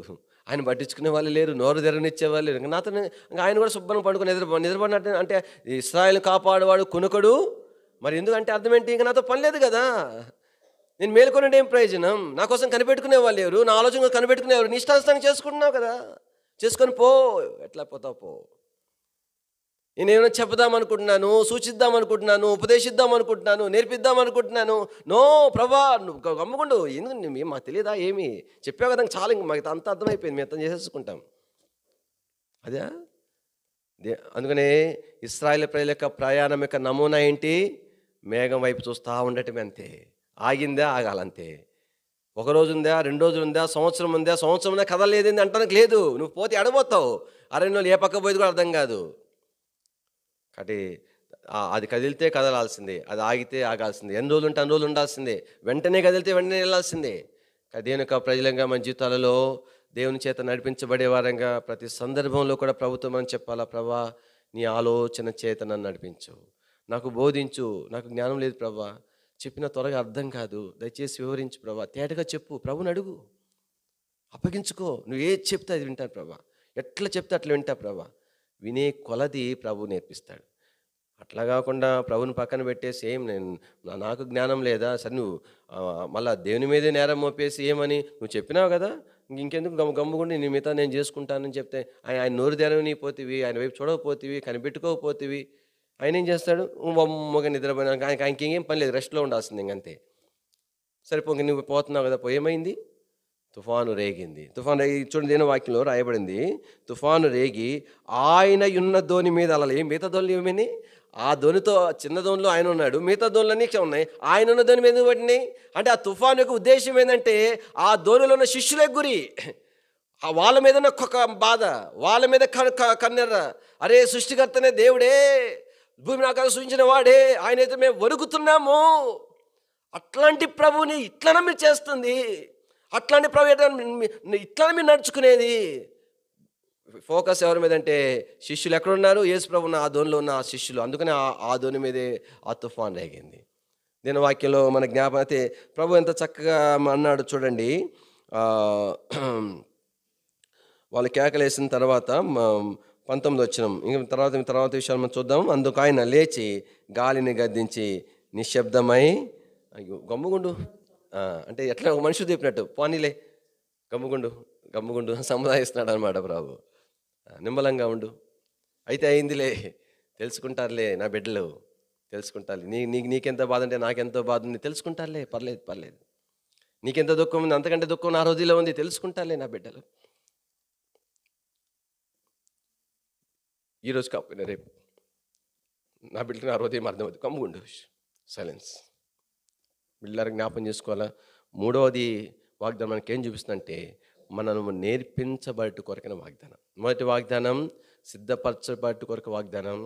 ఆయన పట్టించుకునే వాళ్ళు లేరు, నోరు తెరనిచ్చే వాళ్ళు లేరు. నాతో ఆయన కూడా శుభ్రంగా పండుకొని నిద్రపడినట్టు, అంటే ఇశ్రాయేలు కాపాడువాడు కునుకడు. మరి ఎందుకంటే అర్థం ఏంటి, ఇంకా నాతో పని లేదు కదా, నేను మేలుకొనే ఏం ప్రయోజనం, నా కోసం కనిపెట్టుకునే వాళ్ళు ఎవరు, నా ఆలోచన కనిపెట్టుకునేవారు, నీ ఇష్టానుసారం చేసుకుంటున్నావు కదా, చేసుకొని పో, ఎట్లా పోతావు పో. నేనేమైనా చెప్దామనుకుంటున్నాను, సూచిద్దామనుకుంటున్నాను, ఉపదేశిద్దామనుకుంటున్నాను, నేర్పిద్దామనుకుంటున్నాను. నో ప్రభా, నువ్వు గమ్ముకుండు, ఎందుకు మాకు తెలియదా, ఏమి చెప్పావు కదా, చాలా ఇంక మాకు అంత అర్థమైపోయింది, మేము అర్థం చేసేసుకుంటాం. అదే అందుకనే ఇశ్రాయేలు ప్రజల యొక్క ప్రయాణం యొక్క నమూనా ఏంటి, మేఘం వైపు చూస్తూ ఉండటమే. అంతే, ఆగిందా ఆగాలంతే. ఒక రోజు ఉందా, 2 రోజులు ఉందా, సంవత్సరం ఉందా కదలేదేంది అంటానికి లేదు. నువ్వు పోతే ఎడబోతావు, అరణ్యంలో ఏ పక్క పోయేది కూడా అర్థం కాదు. కాబట్టి అది కదిలితే కదలాల్సిందే, అది ఆగితే ఆగాల్సిందే, ఎన్ని రోజులు ఉంటే అన్ని రోజులు ఉండాల్సిందే, వెంటనే కదిలితే వెంటనే వెళ్ళాల్సిందే. దేవుని యొక్క ప్రజలంగా మన జీవితాలలో దేవుని చేత నడిపించబడే వారంగా ప్రతి సందర్భంలో కూడా ప్రభుత్వం అని చెప్పాలా, ప్రభా నీ ఆలోచన చేత నన్ను నడిపించు, నాకు బోధించు, నాకు జ్ఞానం లేదు ప్రభా, చెప్పిన త్వరగా అర్థం కాదు, దయచేసి వివరించు ప్రభా, తేటగా చెప్పు, ప్రభుని అడుగు, అప్పగించుకో, నువ్వు ఏది చెప్తే అది వింటాను ప్రభా, ఎట్లా చెప్తే అట్లా వింటా ప్రభా. వినే కొలది ప్రభు నేర్పిస్తాడు. అట్లా కాకుండా ప్రభుని పక్కన పెట్టేసి ఏం నేను నాకు జ్ఞానం లేదా సరే నువ్వు మళ్ళీ దేవుని మీదే నేరం మోపేసి ఏమని నువ్వు చెప్పినావు కదా ఇంకెందుకు గమ్ముగుండి నీ మిగతా నేను చేసుకుంటానని చెప్తే ఆయన నోరు తెరవని పోతివి, ఆయన వైపు చూడకపోతివి, కనిపెట్టుకోకపోతివి, ఆయన ఏం చేస్తాడు? మొగ నిద్రపోయినా ఆయనకి ఇంకేం పని లేదు, రెస్ట్లో ఉండాల్సింది ఇంకంతే. సరిపోక నువ్వు పోతున్నావు కదా, ఏమైంది? తుఫాను రేగింది. తుఫాను రేగి చూడండి, దేని వాక్యంలో రాయబడింది, తుఫాను రేగి ఆయన ఉన్న ధోని మీద అలా మిగతా ధోని ఏమని, ఆ ధోనితో చిన్న ధోనిలో ఆయన ఉన్నాడు, మిగతా ధోనిలన్నీ ఉన్నాయి, ఆయన ఉన్న ధోని మీద పడినాయి. అంటే ఆ తుఫాను యొక్క ఉద్దేశం ఏంటంటే ఆ ధోనిలో ఉన్న శిష్యులే గురి, వాళ్ళ మీద ఒక బాధ, వాళ్ళ మీద కన్నెర్ర, అరే సృష్టికర్తనే దేవుడే, భూమిని ఆకాశం సృష్టించిన వాడే, ఆయనైతే మేము వణుకుతున్నాము. అట్లాంటి ప్రభుని ఇట్లా మీరు చేస్తుంది, అట్లాంటి ప్రభు ఇట్లా మీరు నడుచుకునేది. ఫోకస్ ఎవరి మీద అంటే శిష్యులు ఎక్కడున్నారు? యేసు ప్రభు ఉన్న ఆ ధోనిలో ఉన్న ఆ శిష్యులు. అందుకని ఆ ధోని మీదే ఆ తుఫాన్ రేగింది. దీని వాక్యంలో మన జ్ఞాపకం అయితే ప్రభు ఎంత చక్కగా అన్నాడు చూడండి. వాళ్ళు కేకలేసిన తర్వాత 19 వచ్చినాం. ఇంక తర్వాత విషయాలు మనం చూద్దాం. అందుకు ఆయన లేచి గాలిని గద్దించి నిశ్శబ్దమై, అయ్యో గమ్ముగుండు అంటే ఎట్లా ఒక మనిషి చెప్పినట్టు, పోనీలే గమ్ముగుండు సముదాయిస్తున్నాడు అనమాట ప్రభు. నిమ్మలంగా ఉండు, అయితే అయిందిలే, తెలుసుకుంటారులే నా బిడ్డలు, తెలుసుకుంటారు. నీకెంత బాధ అంటే నాకెంతో బాధ ఉంది, తెలుసుకుంటారులే, పర్లేదు. నీకెంత దుఃఖం ఉంది, అంతకంటే దుఃఖం నా హృదయంలో ఉంది, తెలుసుకుంటారులే నా బిడ్డలు. ఈరోజు కాకపోయినా రేపు నా బిడ్డలు నా హృదయం అర్థమవుతుంది. కమ్ముగుండు, సైలెన్స్. బిడ్డలారా జ్ఞాపం చేసుకోవాలా. మూడవది వాగ్దానం మనకేం చూపిస్తుందంటే మనము నేర్పించబడి కొరకైన వాగ్దానం. మొదటి వాగ్దానం సిద్ధపరచబడి కొరకు వాగ్దానం,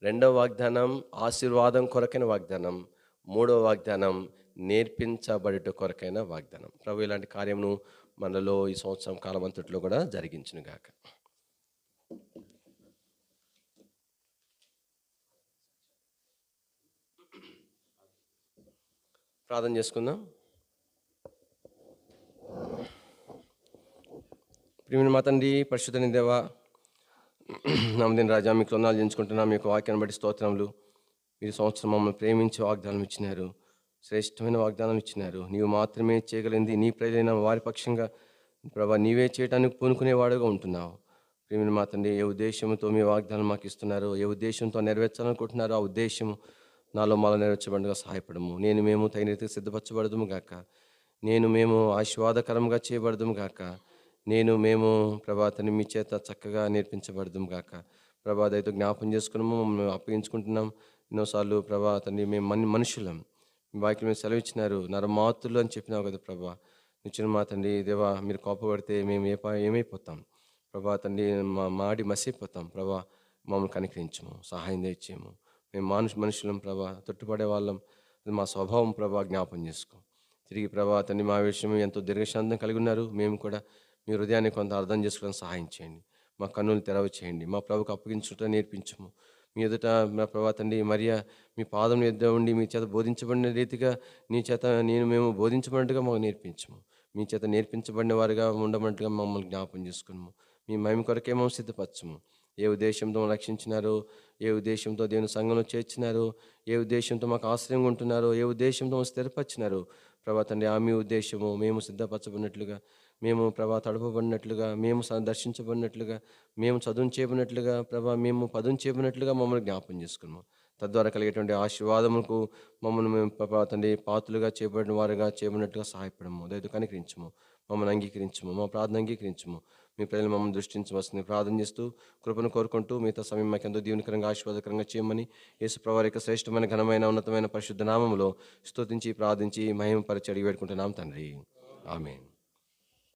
రెండవ వాగ్దానం ఆశీర్వాదం కొరకైన వాగ్దానం, మూడవ వాగ్దానం నేర్పించబడి కొరకైన వాగ్దానం. ప్రభు ఇలాంటి కార్యమును మనలో ఈ సంవత్సరం కాలం అంతట్లో కూడా జరిగించును గాక. ప్రార్థన చేసుకుందాం. ప్రియమైన మా తండ్రి, పరిశుద్ధ దేవా, నమ్మదిన రాజా, మీకు వందనాలు చెల్లించుకుంటున్నాం. మీకు వాక్యాన్ని బట్టి స్తోత్రములు. మీరు సంవత్సరం మమ్మల్ని ప్రేమించి వాగ్దానం ఇచ్చినారు, శ్రేష్టమైన వాగ్దానం ఇచ్చినారు. నీవు మాత్రమే చేయగలిగింది, నీ ప్రజలైన వారి పక్షంగా ప్రభా నీవే చేయడానికి పూనుకునేవాడుగా ఉంటున్నావు. ప్రియమైన మా తండ్రి, ఏ ఉద్దేశంతో మీ వాగ్దానం మాకు ఇస్తున్నారు, ఏ ఉద్దేశంతో నెరవేర్చాలనుకుంటున్నారో ఆ ఉద్దేశం నాలో మాలో నెరవేర్చబడిగా సహాయపడము. మేము తగిన రీతికి సిద్ధపరచబడదుము గాక, మేము ఆశీర్వాదకరంగా చేయబడదుము గాక, మేము ప్రభాతని మీ చేత చక్కగా నేర్పించబడదుము గాక. ప్రభాదైతే జ్ఞాపం చేసుకున్నాము, మేము అప్పగించుకుంటున్నాం. ఎన్నోసార్లు ప్రభాతని మేము మనుషులం, మీ వాక్యం మీద సెలవు ఇచ్చినారు, నరమాతులు అని చెప్పినావు కదా ప్రభా. నిచ్చిన మా తండ్రి దేవా, మీరు కోపపడితే మేము ఏమైపోతాం ప్రభా తండ్రి, మాడి మసిపోతాం ప్రభా. మమ్మల్ని కనికరించము, సహాయం తెచ్చేము. మేము మనుషులం ప్రభా, తొట్టుపడే వాళ్ళం, అది మా స్వభావం ప్రభా. జ్ఞాపం చేసుకో తిరిగి ప్రభా తండ్రి, మా విషయం ఎంతో దీర్ఘశాంతం కలిగి ఉన్నారు. మేము కూడా మీ హృదయాన్ని కొంత అర్థం చేసుకోవడం సహాయం చేయండి. మా కన్నులు తెరవ చేయండి. మా ప్రభుకు అప్పగించుట నేర్పించము. మీ ఎదుట మా ప్రభా తండ్రి మరియా మీ పాదం ఎద్ద ఉండి మీ చేత బోధించబడిన రీతిగా నీ చేత మేము బోధించబడినట్టుగా మాకు నేర్పించము. మీ చేత నేర్పించబడిన వారిగా ఉండబడినట్టుగా మమ్మల్ని జ్ఞాపం చేసుకున్నాము. మీ మహిమ కొరకే మమ్మల్ని సిద్ధపరచము. ఏ ఉద్దేశంతో రక్షించినారో, ఏ ఉద్దేశంతో దేవుని సంఘంలో చేర్చినారో, ఏ ఉద్దేశంతో మాకు ఆశ్రయంగా ఉంటున్నారో, ఏ ఉద్దేశంతో స్థిరపరిచినారో ప్రభా తండ్రి, ఆ మీ ఉద్దేశము మేము సిద్ధపరచబడినట్లుగా, మేము ప్రభా తడపబడినట్లుగా, మేము దర్శించబడినట్లుగా, మేము చదువు చేయబడినట్లుగా ప్రభా, మేము పదును చేయబడినట్లుగా మమ్మల్ని జ్ఞాపం చేసుకున్నాము. తద్వారా కలిగేటువంటి ఆశీర్వాదములకు మమ్మల్ని మేము ప్రభా తండ్రి పాత్రలుగా చేయబడిన వారుగా చేయబడినట్లుగా సహాయపడము. దయతో కనికరించము, మమ్మల్ని అంగీకరించము, మా ప్రార్థన అంగీకరించము. మీ ప్రజలు మమ్మల్ని దృష్టించవలసింది ప్రార్థన చేస్తూ కృపను కోరుకుంటూ మిగతా సమయం మాకు ఎంతో దీవెనకరంగా ఆశీర్వాదకరంగా చేయమని యేసు ప్రభువు యొక్క శ్రేష్టమైన ఘనమైన ఉన్నతమైన పరిశుద్ధ నామములో స్తుతించి ప్రార్థించి మహిమపరిచి అడిగి వేడుకుంటున్నాం తండ్రి. ఆమేన్.